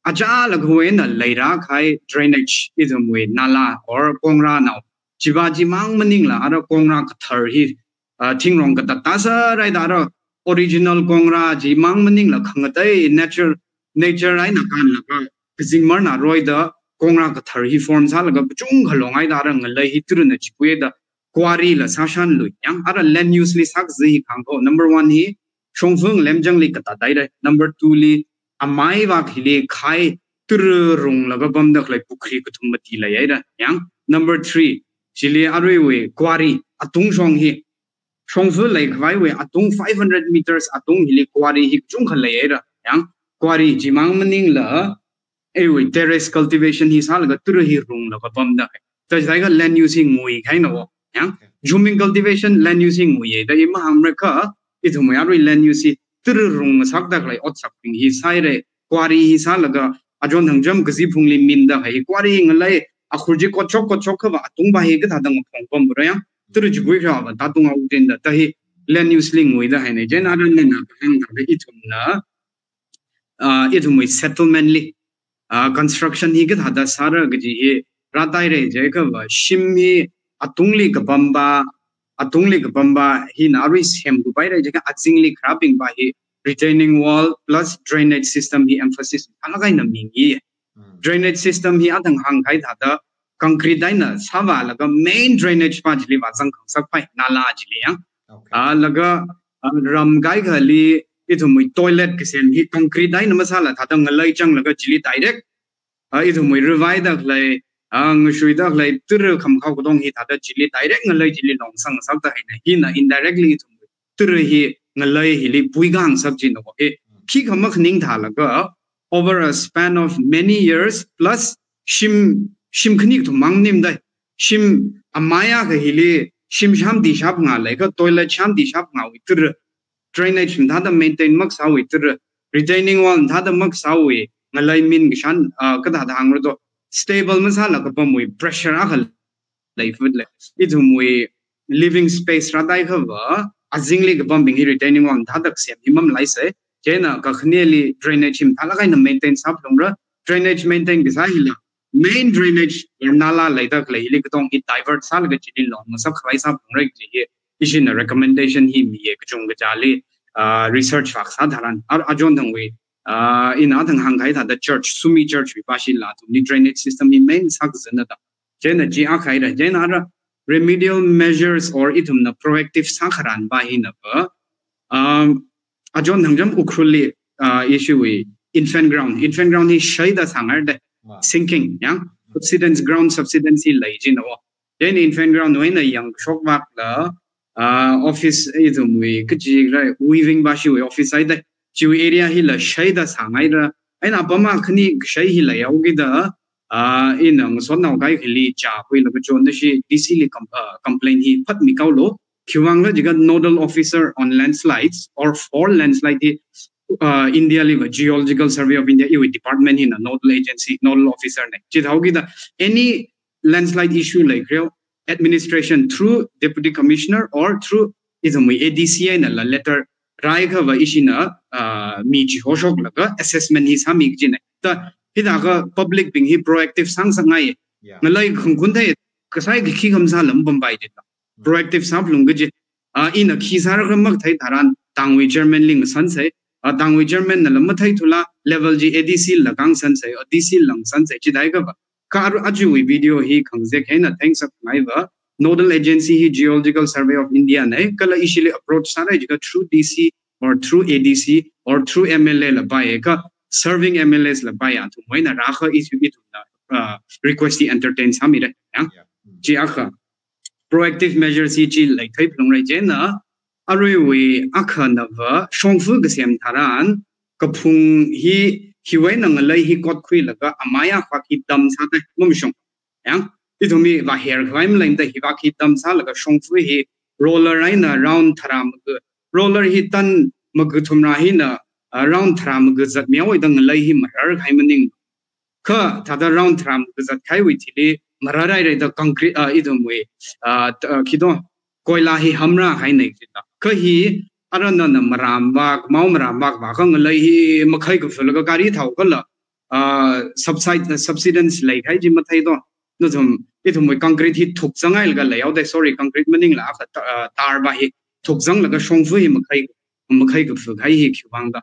aja laghuena leira khai drainage idhumwe nala or kongra now chibaji mang maning la ara kongra kathar hi Thingrong ka tatasa rai da original kongra ji mang maning la khangatai nature rai na kan la ka kizingmar na roi da kongra kathar hi form sa la ka chung khalongai da ngalei hi tru na chikwe da kwari la sashan lui yang ara land use li sak zi khangho number 1 hi shongfung lemjang li kata dai dai number 2 li amai wa khile khai turung la ga bam da khlai pukri ku thumati la yai da yang number 3 chili arwe we kwari atung song hi shongfu lai khwai we atung 500 meters atung hili kwari hi chung khalai yai da yang kwari jimang maning la we terrace cultivation hi sal ga tur hi rung la ga bam da ta jai ga land using ngui khai no yang zooming cultivation land using ngui da ima hamra ka idhum ya ri land use tur rung sak da klai ot sak ping hi sai re kwari hi sal ga ajon hangjam gazi phungli min da hai kwari ngalai akhurji ko chok ka ba atung ba hi ga da dang phong pom bra yang tur ji gui ra ba ta tung au den da ta hi land use ling ngui da hai ne jen adan ne na hang da idhum na idhum settlement li construction hi ga da sara ga ji he ratai re je ka ba shim hi atungli ka bamba hi nari sem du bai re je ka atsingli crafting ba hi retaining wall plus drainage system hi emphasis alagai na mingi drainage system hi adang hang khai da concrete daina sawa laga main drainage pa jili ba chang khang sak pai nala jili yang laga ram gai ghali idhumui toilet kisen hi concrete daina masala thada ngalai chang laga jili direct idhumui revise da lai shuida lai tur kham khau dong hi thada jili direct ngalai jili long sang sak da hina indirectly idhumui tur hi ngalai hili puigang sak jin no he khi khamak ning thalaga over a span of many years plus shim khnik to mangnim dai shim amaya ga hili shim sham di shap nga lai ka toilet sham di shap nga wi tur drainage thada maintain mak sa wi tur retaining wall thada mak sa wi ngalai min gishan ka da hang ro stable masala ka pamui pressure akhal lai food le idhumui living space radai khawa azingli ka pumping retaining wall thadak sem himam lai se jena ka khnieli drainage him thalagai na maintain sap longra drainage maintain bisahila main drainage nala lai dak lai li ka tong hi divert sal ga chili long sab khwai sap longra ji ishin recommendation hi mi ye ka chung ga jali research fak sadharan ajon dangwe in adang hang khai da church sumi church vi pashi la tu ni drainage system ni main sak zana da jena ji a khai da jena ara remedial measures or itum na proactive sakharan ba hina ba ajon hangjam ukhuli issue we infant ground ni shaida sangar da sinking yang subsidence lai ji no then infant ground no in a young shock back la office itum we kji weaving ba shi we office side chiu area hi la shaida sangai ra aina bama khni shai hi la yaugi da inang sonau kai khili cha hui la chon da shi dc li complain hi phat mi kaulo khiwang la jiga nodal officer on landslides or for landslide India live geological survey of India department in a nodal agency nodal officer ne chi haugi da any landslide issue like real administration through deputy commissioner or through idhumi adci na la letter rai kha wa ishina mi ji hoshok laga assessment hi samik jine ta hidaga public being hi proactive sang sangai ngalai khungkun thai kasai khi khamsa lam bombai de proactive sam lung ge in a khi sar mak thai tharan tangwi german ling san sai tangwi german na lam thai thula level ji adc lagang san sai adc lang san sai chi dai ga ka aju video hi khangje khaina thanks of naiva nodal agency hi geological survey of India ne kala ishili approach sara jiga through DC or through ADC or through MLA la ba ka serving MLAs la ba ya tu moina rakha issue itu request entertain samire ya ji akha proactive measures hi chi like thai plong rai jena arui we akhanava shongfu gsem tharan kapung hi wai nang lai hi kot khui laga amaya khaki dam sa ta momishong yang itumi va hair khwaim lain da hi va ki dam sa laga shongfu hi roller aina round tharam roller hi tan mag thumra hi na round tharam ga zat miaw dang lai hi mar khai maning kha thada round tharam ga zat khai wi thili mararai rai da concrete idum we kido koila hi hamra hai nei ta kha hi arana na maram bak mau maram bak ba khang lai hi makhai ku fulaga gari thau kala subsidence lai khai ji mathai do no thumithum we concrete hi thuk changai ga lai au dai sorry concrete meaning la tar ba hi thuk jang la ga shongfu hi makhai ku fu khai hi khwang da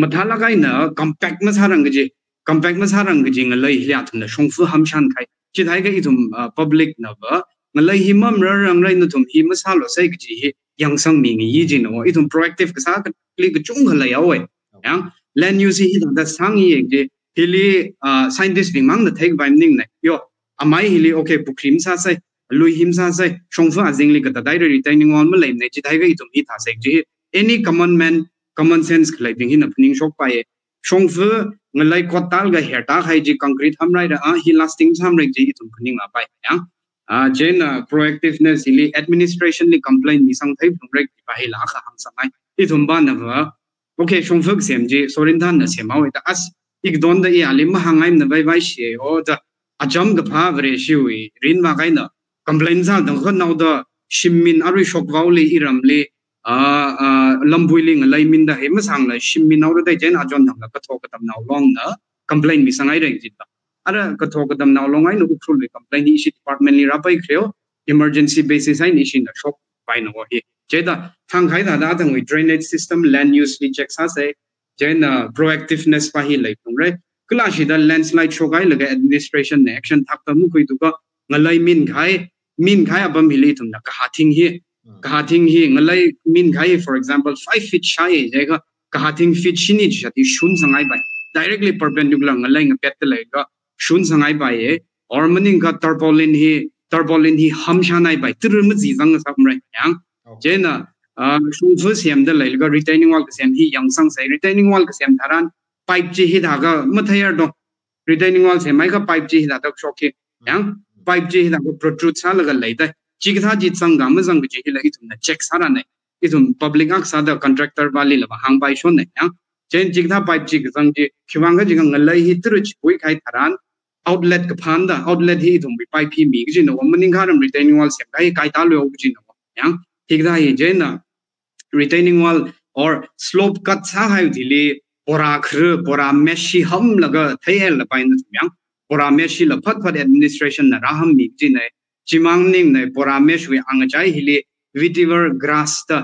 mathala kai na compact ma sarang ge compact ma sarang ge jing lai hi athum na shongfu ham shan khai chi thai ga idum public na ba ngalai hi mam rang rai na thum hi ma sa lo sai ge ji yang sang mi ngi yi ji no idum proactive ka sa ka kli ga chung ga lai au yang land use hi da sang yi ge hili scientist bing mang na thai ba ning na yo amai hili okay bukrim sa sai lui him sa sai shongfu azing li ga da dai retaining on ma lai na chi thai ga idum hi tha sai ji any common sense lai bing hin apning shok pa ye shongfu ngalai kotal ga herta khai ji concrete ham rai da hi lasting sam rai ji itum phning ma pai yang jen proactiveness ili administration ni complaint ni sang thai phung rek pa hi la kha hang sangai itum ba na ba okay shongfu sem ji sorin than na sem awi ta as ik don da i alim hangai na bai bai she o da ajam ga pha vre shiwi rin ma kai na complaint za dang kho nau da shimmin ari shok wauli iram le lambuiling lai min da he ma sang la shimmin nau da jen ajon dang la ka thok ka tam nau long na complaint mi sangai rek jit ta ara ka thok ka tam nau long ai no ukhul le complaint issue department ni ra pai khreo emergency basis ai ni shin da shop pai no he je da thang khai da da we drainage system land use ni check sa se jen proactiveness pa hi lai phung re kla shi da landslide shogai laga administration ne action thak ta mu khoi du ka ngalai min khai abam hi le thum na ka hathing hi ngalai min khai for example 5 feet shy jega ka hathing feet shini jati shun sangai bai directly perpendicular ngalai nga pet le ga shun sangai bai e or maning ka tarpaulin hi ham shanai bai tir ma ji jang sam re yang jena shun fu siam da le ga retaining wall ka siam hi yang sang sai retaining wall ka siam tharan pipe ji hi da ga ma thayar do retaining wall se mai ka pipe ji hi da dak shok yang pipe ji hi da protrude sa la ga le da chi ka ji sang ga ma jang ji hi la itum na check sara ne itum public ak sa da contractor wali la hang bai shon ne yang chen chi ka pipe ji ka jang ji khiwang ga ji ga ngalai hi tru chi pui khai tharan outlet ka phanda outlet hi itum bi pipe hi mi ji no maning ga ram retaining wall se kai ta lo ji no yang thik da hi je na retaining wall or slope cut sa hai dili pora meshi ham laga thayel la pain yang pora meshi la phat administration na raham mi ji ne chimang ning ne pora mesh we angachai hili vetiver grass ta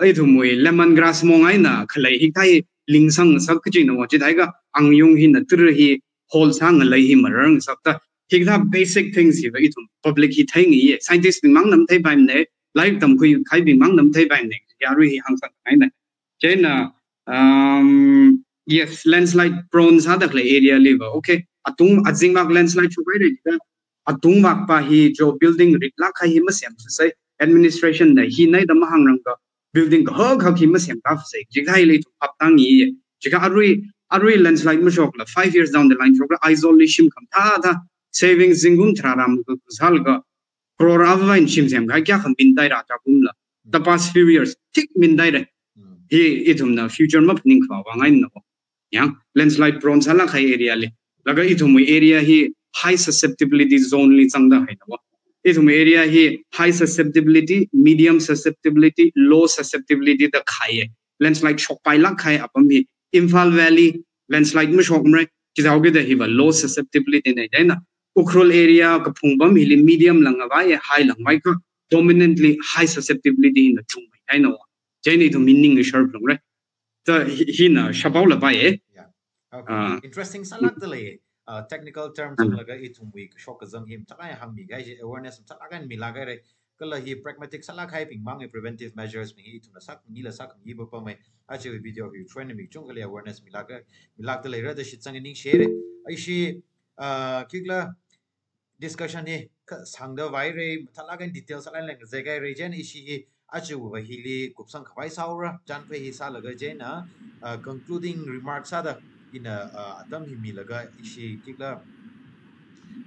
ai thumoi lemon grass mongai na khalai hi thai lingsang sak ji no ji dai ga angyung hi na tur hi hol sang lai hi marang sak ta thik da basic things hi ba itum public hi thai ngi scientist bing mang nam thai bai ne lai tam khui khai bing mang nam thai bai ne ya ri hi hang sak ngai na chena yes landslide prone sa dak le area level okay atung ajing mak landslide chu bai re da atung mak pa hi jo building rik la khai hi ma sem sai administration na hi nai da ma hang rang ka building ka ho kha ki ma sem ka sai ji khai le chu pap tang yi ji ka arui landslide ma shok la 5 years down the line shok la isolation kam tha saving zingum thraram ku sal ga proravan shim sem ga kya kham bin dai ra ta kum la the past few years tik min dai re hi itum na future ma pning khwa wa ngai no yang landslide prone sala khai area le laga itum area hi high susceptibility zone li changda hai no itum area hi high susceptibility medium susceptibility low susceptibility da khai landslide shock pai la khai apam hi Imphal Valley landslide ma shock mre chizauge da hi ba low susceptibility nei dai na ukhrul area ka phungbam hi medium langa ba ye high lang mai ka dominantly high susceptibility in the chung mai ai no jeni to meaning sharp long right the hina shabau la ba ye interesting salak dalei technical terms laga itum week shock zang him takai hang mi gai awareness talagan mi lagai re kala hi pragmatic salak hai ping mang preventive measures mi itum na sak ni la sak ni ba pa mai ache video hi training mi chung kali awareness mi lag dalei ra da shit sang ning share ai shi kigla discussion ni sang da vai re talagan details ala lang zegai region ishi achu wa hili kupsang khwai saura chan pe hi sa laga je na concluding remarks ada in a atam hi mi laga ishi kikla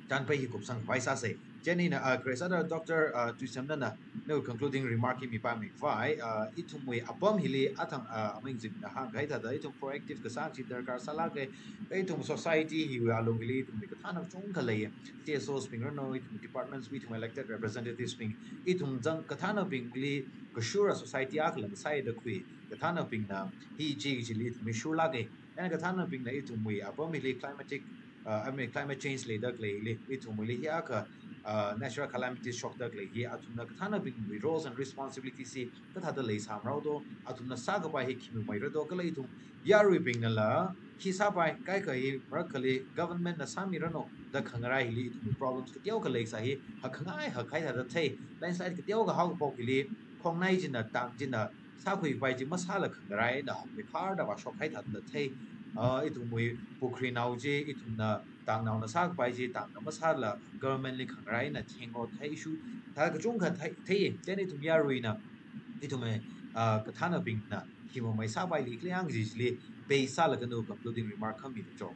chan pe hi kupsang khwai sa se jenny na Chris ada Dr. Tuisamna na no concluding remark mi pa mi vai itum we abom hili atang aming jim na hang kai da itum proactive ka sang chi darkar sala ke itum society hi we along hili itum ka thanam chung ka lei TSO sping no itum departments itum elected representatives sping itum jang ka thana bing li ka shura society ak lang sai da khui ka thana bing na hi chi chi li mi shula ke and ka thana bing na itum we abom hili climatic climate change leader le itum li ya ka natural calamities shock da glegi atuna kathana bing roles and responsibilities si kathada lei samrau do atuna saga bai kimi mai do kalai tu yaru bing la khisa bai kai kai rakali government na sami rano da khangarai li tu problems ka tiau ka lei sa hi ha khangai ha khai da thai landslide ka tiau ga hau pok li khongnai jina tang jina sa khui bai ji masala khangarai da me khar da ba shock khai da thai itu mui pukri nau je itu na tang nau na sak bai je tang na masala government li khangrai na thengo thai shu ta ka chung kha thai thai chen itu ya ruina itu me ka thana bing na ki mo mai sa bai li kliang ji li be sa la ka no concluding remark kham mi jo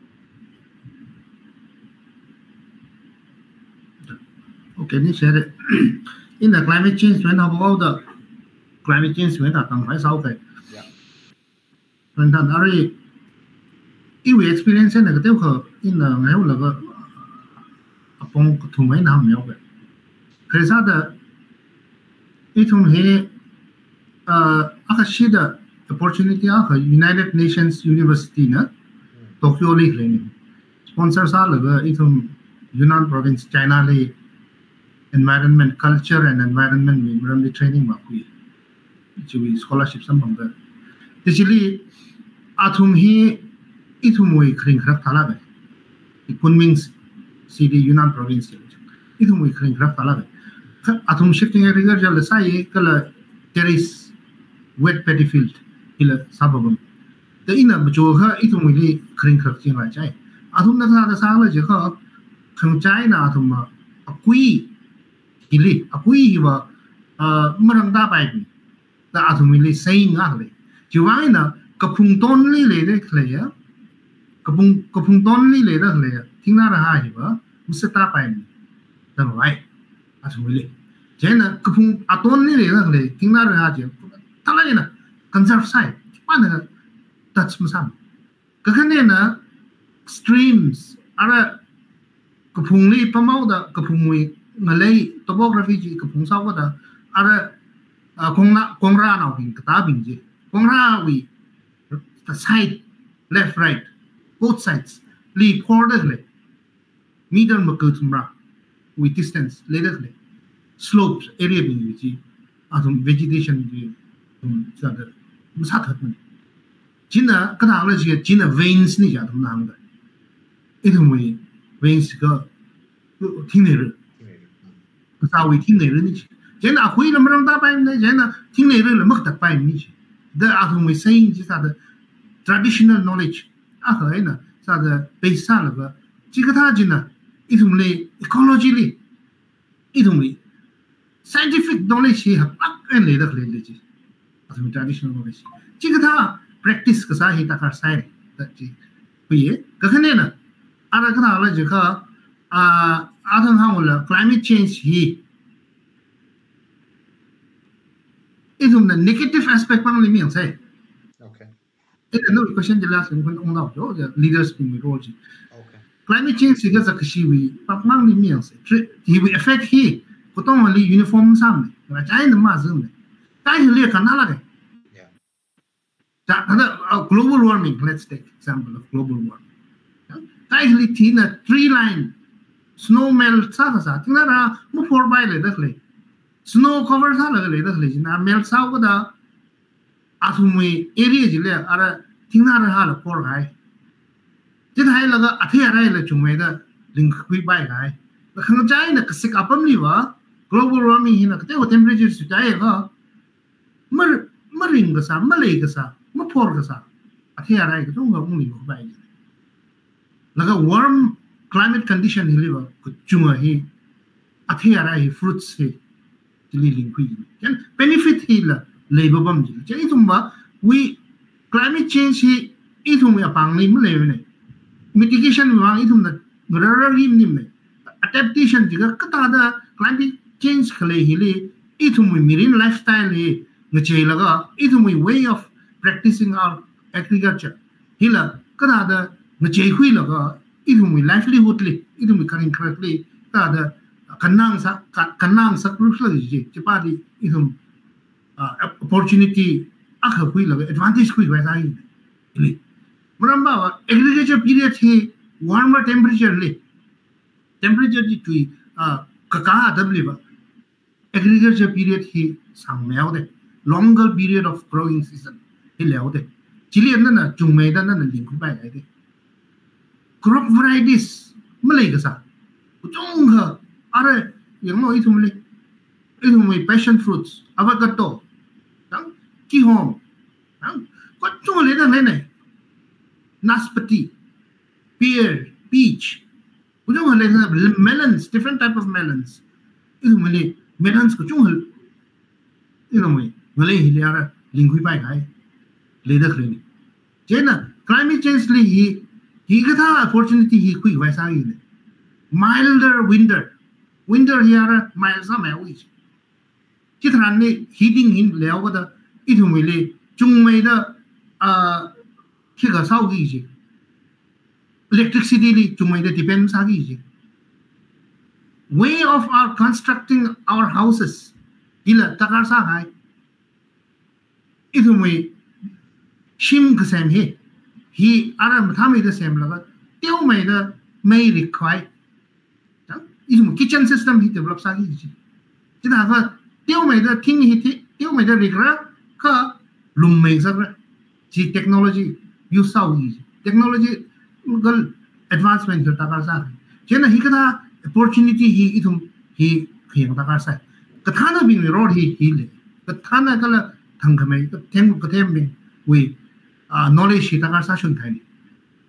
Okay, ni share it. In the climate change when about the climate change when that tang phai sao ke yeah when that ari if we experience na cái ko in the ngai la ga apong thu mai na myo ke kesa da itum he aka shida opportunity aka United Nations University na Tokyo li learning sponsor sa la ga itum Yunnan province China li environment culture and environment mi training ma kui chi scholarship sam bang da actually atum hi itumui kring krak thala ga Kunming city Yunnan province itumui kring krak thala ga atum shifting agriculture la sai kala terrace wet paddy field ila sababam the ina bjo ha itumui li kring krak chi ma chai atum na tha da sa la je kha khang chai na atum ma akui ili akui wa marang da bai ni da atum li sai nga le jiwai na kapung ton li le khle ya kapung ton li le da le thing na ra ha hi ba musata pai ni da bai atum li jena kapung aton li le da le thing na ra ha je tala ni na conserve sai pa na touch musam ka khane na streams ara kapung li pamau da kapung wi ngalei topography ji kapung sa da ara kongra na bin ta bin ji kongra wi the side left right both sides li border le meter makutumra with distance later le slopes area bin ji atum vegetation ji sa da musa that ni jina kana la ji jina veins ni ja tum nang da itum wi veins ga thing ne sa wi thing ne ni jena hui la marang da bai ne jena thing ne le mak ta bai ni da atum wi saying ji sa da traditional knowledge a ha na sa da base sa la ba ji ga ta jin na itum le ecology li itum wi scientific knowledge hi ha pak en le da le ji atum traditional knowledge ji ga ta practice ka sa hi ta kar sai da ji hui ka khane na ara ka la ji kha athang hang la climate change hi itum the negative aspect pang li mi sai okay no question the last one on now the leaders being role okay climate change is a kashiwi pak mang li mi sai he will affect he ko tong li uniform sam la chai na ma zung tai le kana la yeah global warming let's take example of global warming tai li tina tree line snow melt sa sa tina ra mo for by le dakle snow cover sa la le dakle na melt sa ko da asumui area ji le ara tina ra ha la for gai jin hai la ga athe ara le chungme da link kui bai gai la khang chai na kasik apam li wa global warming hina kate o temperature su chai ga maring ga sa malai ga sa ma for ga sa athe ara ga tung ga ung li bai la ga warm climate condition hi liwa ku chunga hi athe ara hi fruits hi chili linkui ken benefit hi la labor bam ji che itum ba we climate change hi itum ya pang ni mle ne mitigation wa itum na ngara rim nim ne adaptation ji ga kata da climate change khale hi le itum marine lifestyle hi nge la ga itum way of practicing our agriculture hi la kata da nge hui la ga itum livelihood le itum karin correctly ta da kanang sa krusla ji che pa di itum opportunity akha hui la advantage hui wa sai le maramba agriculture period hi warmer temperature ji tui kaka adabli ba agriculture period hi sang meaw de longer period of growing season hi leaw de chili na chungmei da na lingku bai ai de crop varieties malai ka sa chung ha are yang mo itumle passion fruits avocado tang ki hom tang ko chung le da ne naspati pear peach ujung le melons different type of melons itumle melons ko chung hal ngalei hilara lingui bai kai le da khre ni jena climate change li hi ga tha opportunity hi kui vai sa ni milder winter here mild sa mai wi chi thran ni heating in leo ga da itumle chung mai da khi ga sau gi ji electricity li chung mai da depend sa gi ji way of our constructing our houses ila takar sa hai itumwe shim ka sem he aram thami da sem la teu mai da mai require itum kitchen system hi develop sa gi ji jina ga teu mai da thing hi teu mai da regra ka lum mai sa ji technology use sa gi technology gal advancement ta takar sa jena hi ka opportunity hi itum hi kheng takar sa ka thana bin road hi le ka thana kala thangkhamai ka them bin we knowledge hi takar sa shun thani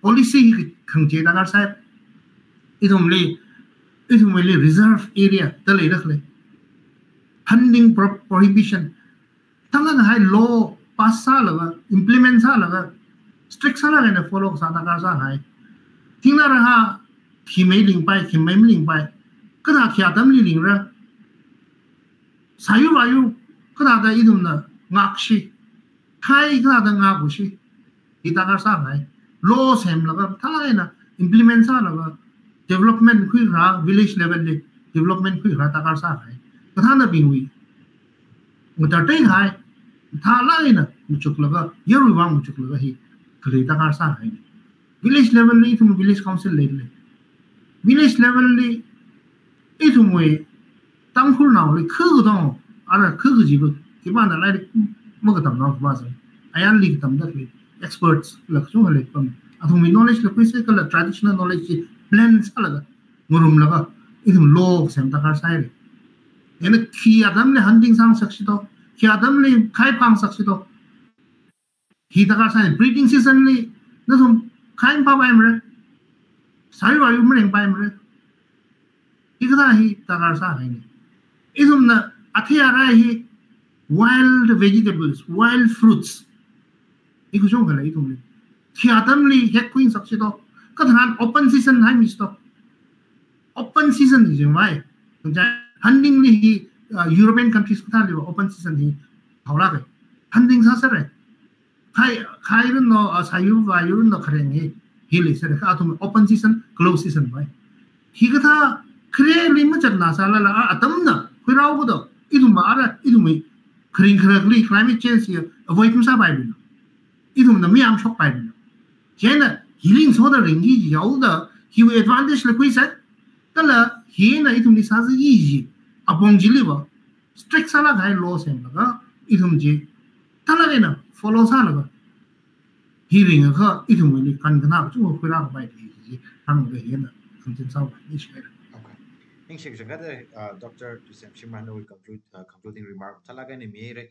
policy hi khangche takar sa itum le reserve area dalei rakhle hunting prohibition tanga hai law pass sa la implement sa la strict sa la ne follow sa takar sa hai tingna raha khimei ling pai kada khya dam li ling ra sayu kada da idum na ngakshi thai kada da ngabushi itakar sa hai law sem la thala na implement sa la development khui ra village level le development khui ra takar sa hai kada na bingwi mutai hai thala na muchuk la yeru wang muchuk la hi khle takar sa hai village level le tum village council le village level le itumwe tangkhul naw le khu dong ara khu ji bu ki ba na lai mo ga tam naw ba sa ayan li tam da le experts la chu le pam athumi knowledge le pise kala traditional knowledge plan sa la ngurum la itum log sem ta kar sai le ene khi adam le hunting sang sakshi to khi adam le khai pang sakshi to hi ta kar sai breeding season le na thum khai pa ba emre sai wa yu mreng pa emre ikada hi takar sa hai ni isum na athia ra hi wild vegetables wild fruits iku jong hala itum le khiatam li hek queen sakshi to ka than open season hai mi to open season ji mai hunting li hi european countries ka than open season hi hawla ga hunting sa sare khai run no sayu va yun no khareng hi le sare ka atum open season close season mai hi ka tha kre lim chat na sala la atam na khirau bu do idum ara idum khring khrakli climate change ya avoid sa bai bin idum na miam shok bai bin jena healing so da ringi yau da hi we advantage le kuisa kala hi na idum ni sa ji ji apong ji le ba strict sala gai law sem la idum ji tala na follow sa la healing ka idum ni kan kana chu khira bai ji hang ge hi na kuntin sa ba ni share. Thank you, Dr. Tusem Shimano will concluding remark. Talaga ni Mire.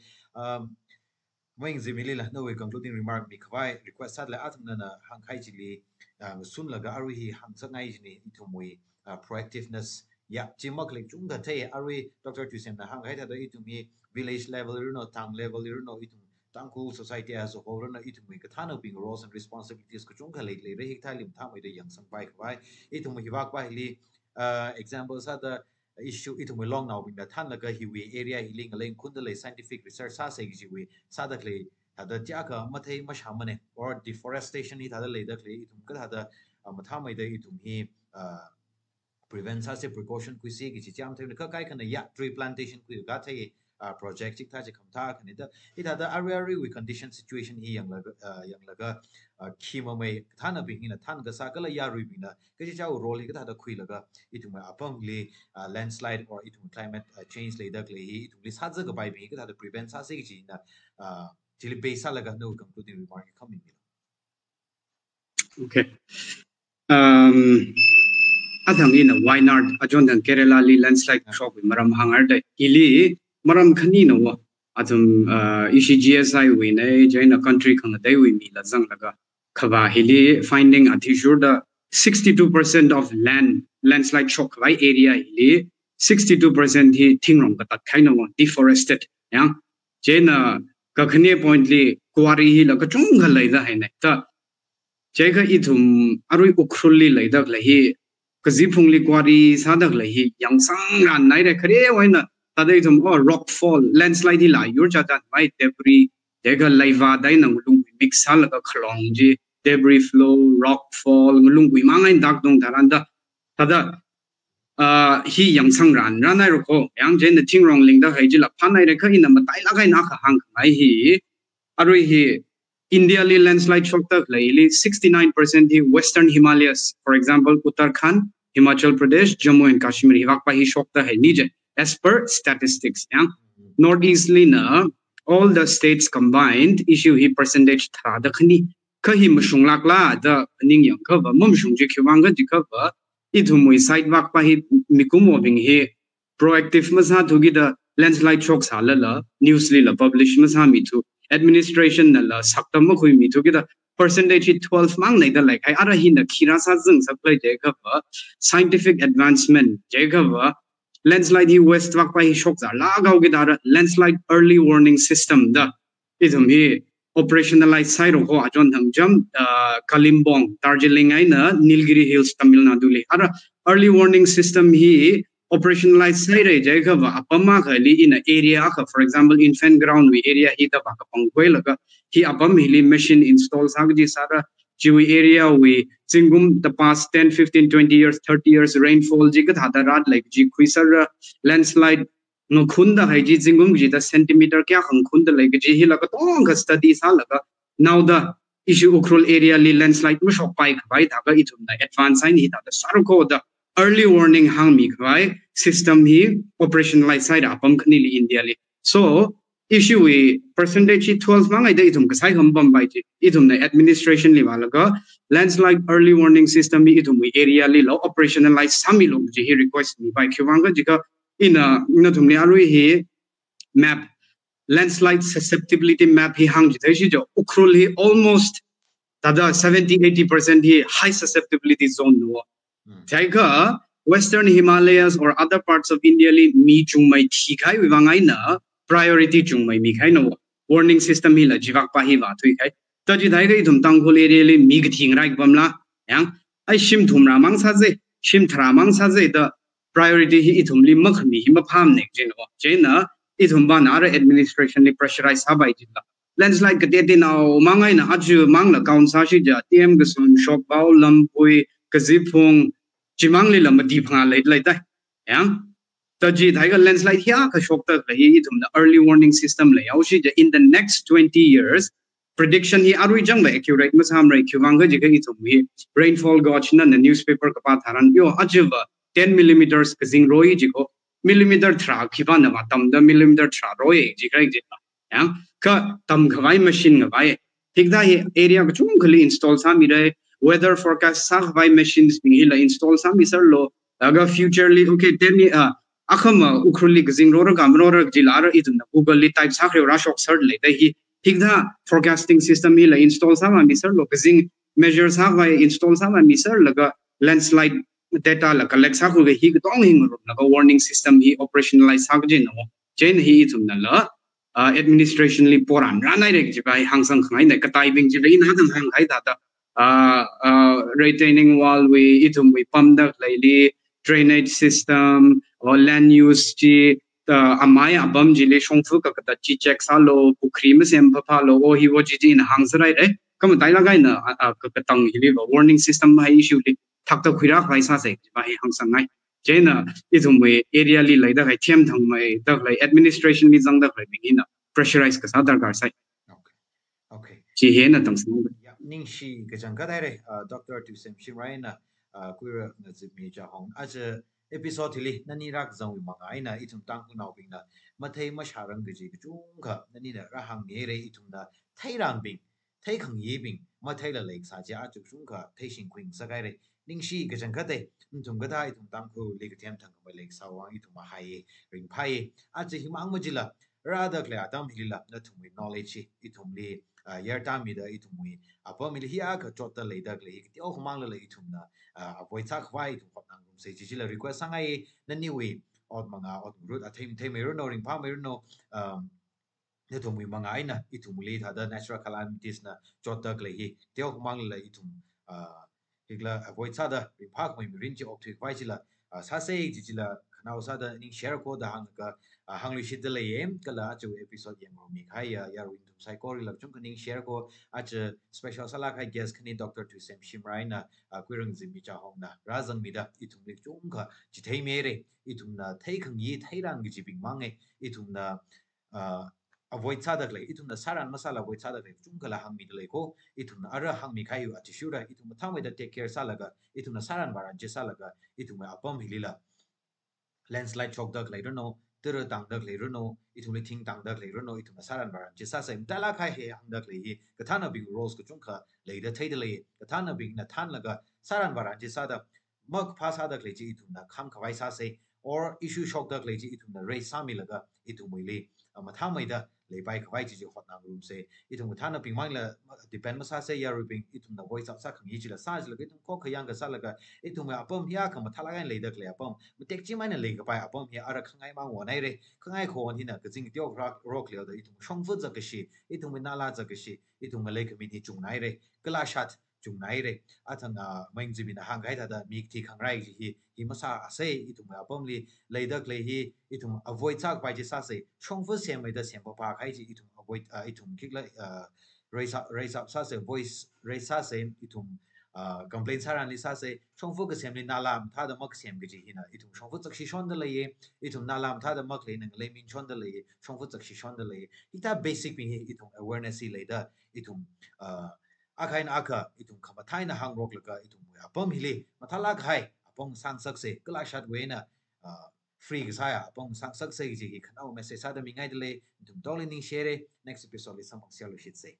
Moing zimili la no concluding remark mi khwai request sad la atmna na hangkhai chili sun laga aruhi hangsangai jini itumui proactiveness ya chimak le chung da thai arui Dr. Tusem na hang hai tha da itumi village level no town level no itum tangkul society as a whole no itumi ka thana ping roles and responsibilities ko chung khale le re hik thalim tham ida yang sang bai khwai itumi hiwak bai li examples are the issue itumi long now bing da than la ga hiwi area healing leng khun da le scientific research sa se gi wi sa da le hada cha ka mathai ma shamane or deforestation hi hada le da le itum ka hada matha mai da itum hi prevent sa se precaution ku se gi chi cham the ka kai kana ya tree plantation ku ga thai project chik tha je kham tha khani da it hada area we condition situation hi yang la ga khima mai thana bi hina than ga sa kala ya ri bi na ke chi chau role hi ga da khui la ga itum apang le landslide or itum climate change le da le hi itum li sa ga bai bi ga da prevent sa se gi chi na chili base la ga no concluding remark coming okay Adang in a Wayanad ajon dan Kerala li landslide shock maram hangar da ili maram khani no atum ishi GSI we ne join a country khang dai we mi la jang laga khaba hili finding athishur da 62% of landslide shock vai area hili 62% hi Thingrong ka tat khaina wa deforested yang jena ka khani point li quarry hi la ka chung lai da hai ne ta jega ithum arui ukhulli lai da la hi Kazipungli quarry sadak lahi yang sang ran nai re khare waina tadai thum rock fall landslide la yur jata mai debris dega laiva dai nang lung mix sal ka khlong ji debris flow rock fall lung wi mangai dak dong daranda tada hi yang sang ran ranai ro ko yang jen the Thingrong ling da hai ji la phanai re kha in ma tai la kai na kha hang mai hi arui hi India li landslide shock tak laili 69% hi Western Himalayas, for example, Uttarakhand, Himachal Pradesh, Jammu and Kashmir hi wakpa hi shock ta hai nije. As per statistics, yeah. Northeast lina, all the states combined issue hi percentage thra da khani ka hi mshung lak la da ning yang ka ba mum shung ji khwang ga ji ka ba idhumui side wakpa hi mikum obing hi proactive ma sa thugi da landslide shock sa la news li la publish ma sa mi thu administration la saktam ma khui mi thu da percentage 12 mang nei da like ai ara hin da khira sa jung supply je ka ba scientific advancement je ka ba landslide hi west wak pa hi shock za la gau ge da landslide early warning system da idum hi operationalize side ho ajon thang jam Kalimbong Darjeeling ai na Nilgiri Hills Tamil Nadu le ara early warning system hi operationalize side je ka ba apama khali in area ka for example infant ground we area hi da ba ka pangkoi laga hi apam hili machine install sagji sara jiwi area we singum the past 10 15 20 years 30 years rainfall ji ka thada rat like ji khuisar landslide no khunda hai ji jingum ji da centimeter kya khang khunda like ji hi laga tong ka study sa laga now the issue ukrul area li landslide mo shok pai khai thaga ithum na advance sign hi da saru ko da early warning hang mi khai system hi operationalize side apam khani li India li so issue we percentage 12 mang ai da ithum ka sai hom bam bai ji ithum na administration li walaga landslide early warning system mi ithum we area li lo operationalize sami lo ji hi request mi bai khwanga ji ka in a thum ni arui hi map landslide susceptibility map hi hang ji thai ji jo ukrul hi almost tada 70-80% hi high susceptibility zone no jaiga Western Himalayas or other parts of India li mi chung mai thi khai wi wangai na priority chung mai mi khai no warning system hi la jiwak pa hi wa thui khai ta ji dai ga idum tang khol area li mi gthing rai bam la yang ai shim thum ra mang sa je shim thra mang sa je da priority hi ithum li mak mi hi ma pham nek je no je na ithum ba na administration li pressurize ha bai ji la landslide ka te now mangai na aju mang la kaun sa shi ja tm ga sun shok bau lampui kazipung chimang li lam di phanga lai tai yang ta ji thai ga landslide hia ka shok ta lai thum the early warning system lai au shi in the next 20 years prediction hi arui jang ba accurate ma sam rai khwang ga ji ga thum hi rainfall gauge na the newspaper ka pa tharan yo ajiva 10 millimeters ka jing roi ji ko millimeter thra khiba na ma tam da millimeter thra roi ji ga ji yang ka tam khwai machine ga bai thik da hi area ka chung khali install sa mi rai weather forecast sa by machines being hila install some is lo aga futurely okay then akhama ukruli gzing ro ga mro ra jilara idun google li type sa ra shok sir le da hi thikda forecasting system hila install sama mi sir lo gzing measures ha by install sama mi sir laga landslide data la collect sa khu ge hi tong hing ro na warning system hi operationalize sa ge no chen hi thum na la administrationally poran ranai rek ji bai hang sang khngai na ka tai bing ji bai na hang hai da da retaining wall we itum we pam da laili drainage system or land use ji amaya bam ji le shongfu ka ta chi check sa lo pukri ma sem pha lo o hi wo ji ji na hang sarai re kam tai la gai na ka tang hi le warning system hai issue le thak ta khira khai sa se ba hi hang sang ngai chena itum we area li lai da kai thiam thang mai da lai administration li jang da kai bing ina pressurize ka sa dar gar sai okay chi he na tang sang ya ning shi ga jang ga dai re doctor tu sem shi rai na queer na zi mi ja hong a je episode li na ni rak zang wi ma ai na itum tang ku nau bing na ma thai ma sha rang ge ji ge chung kha na ni na ra hang me re itum na thai rang bing thai khang yi bing ma thai la lek sa ja a chu chung kha thai shin queen sa gai re ning shi ga jang ga de tum ga dai itum tang ku le ge thiam thang ba lek sa wang itum ma hai ring phai a je hi mang ma ji la ra da kle adam hi la na thum wi knowledge itum li yer ta mi da itum wi apa mi hi a ka chot ta le da le ki o mang la le itum na avoid tak vai itum khop nang rum se ji la request sangai na ni wi od manga od root a them me ro no ring pa me ro no ne thum wi manga ina itum li tha da natural calamities na chot ta le hi te o mang la itum higla avoid sa da ring pa ko mi rin ji op thik vai ji la sa se ji la khana sa da ni share ko da hang ka hang li shit de le yem kala chu episode yang ro mi khai ya rin tum sai ko ri lak chung kaning share ko special sala khai guest khani dr tu sem shimrai na kwirang zim mi cha hong na razang mi da itum le chung ka chi thei me re itum na thei khang yi thei rang gi chi bing mang e itum na avoid sa da le itum na saran masala avoid sa da le chung kala hang mi de le ko itum na ara hang mi khai yu ati shura itum na thang da take care sa la ga itum na saran baran je sa la ga itum na apam hilila landslide chok dak later no ter tang dak later no itum le thing tang dak later no itum saran baran je sa sem tala khai he hang dak le hi kathana bing rose ko chung kha le da thai de le kathana bing na than laga saran baran je sa da mak pha sa dak le ji itum na kham khawai sa se or issue shock dak le ji itum na raise sa mi laga itum le ma tha mai da le bai khawai ji hot na room se itum thana bing mang la depend ma sa se ya ru bing itum na voice up sa khang yi ji la sa ji la itum ko khayang ga sa laga itum apam hiya kham thala ga le dak le apam tek chi mai na le ga pai apam hi ara khangai ma wo nai re khangai kho ni na ka jing tyo rock le da itum shongfu za ka shi itum na la za ka shi itum le ka mi ni chung nai re kala shat chung nai re athang maing ji bi na hang gai da mi thi khang rai ji hi ma sa ase itum apam li le dak le hi itum avoid chak pai ji sa se shongfu sem mai da sem pa khai ji itum avoid itum kik la raise up sa se voice raise sa se itum complain saran li sa se shongfu ka sem li nalam tha da mak sem ge ji hina itum shongfu chak shi shon da le ye itum nalam tha da mak le nang le min shon da le ye shongfu chak shi shon da le ye ita basic bi itum awareness li le da itum akhain aka itum khama thai na hang rok la ka itum apam hi le mathala khai apong sang sak se kala shat we na free ga sa ya apong sang sak se ji ki khanau message sa da mi ngai de le itum dole ning share next episode li samang sialo shit se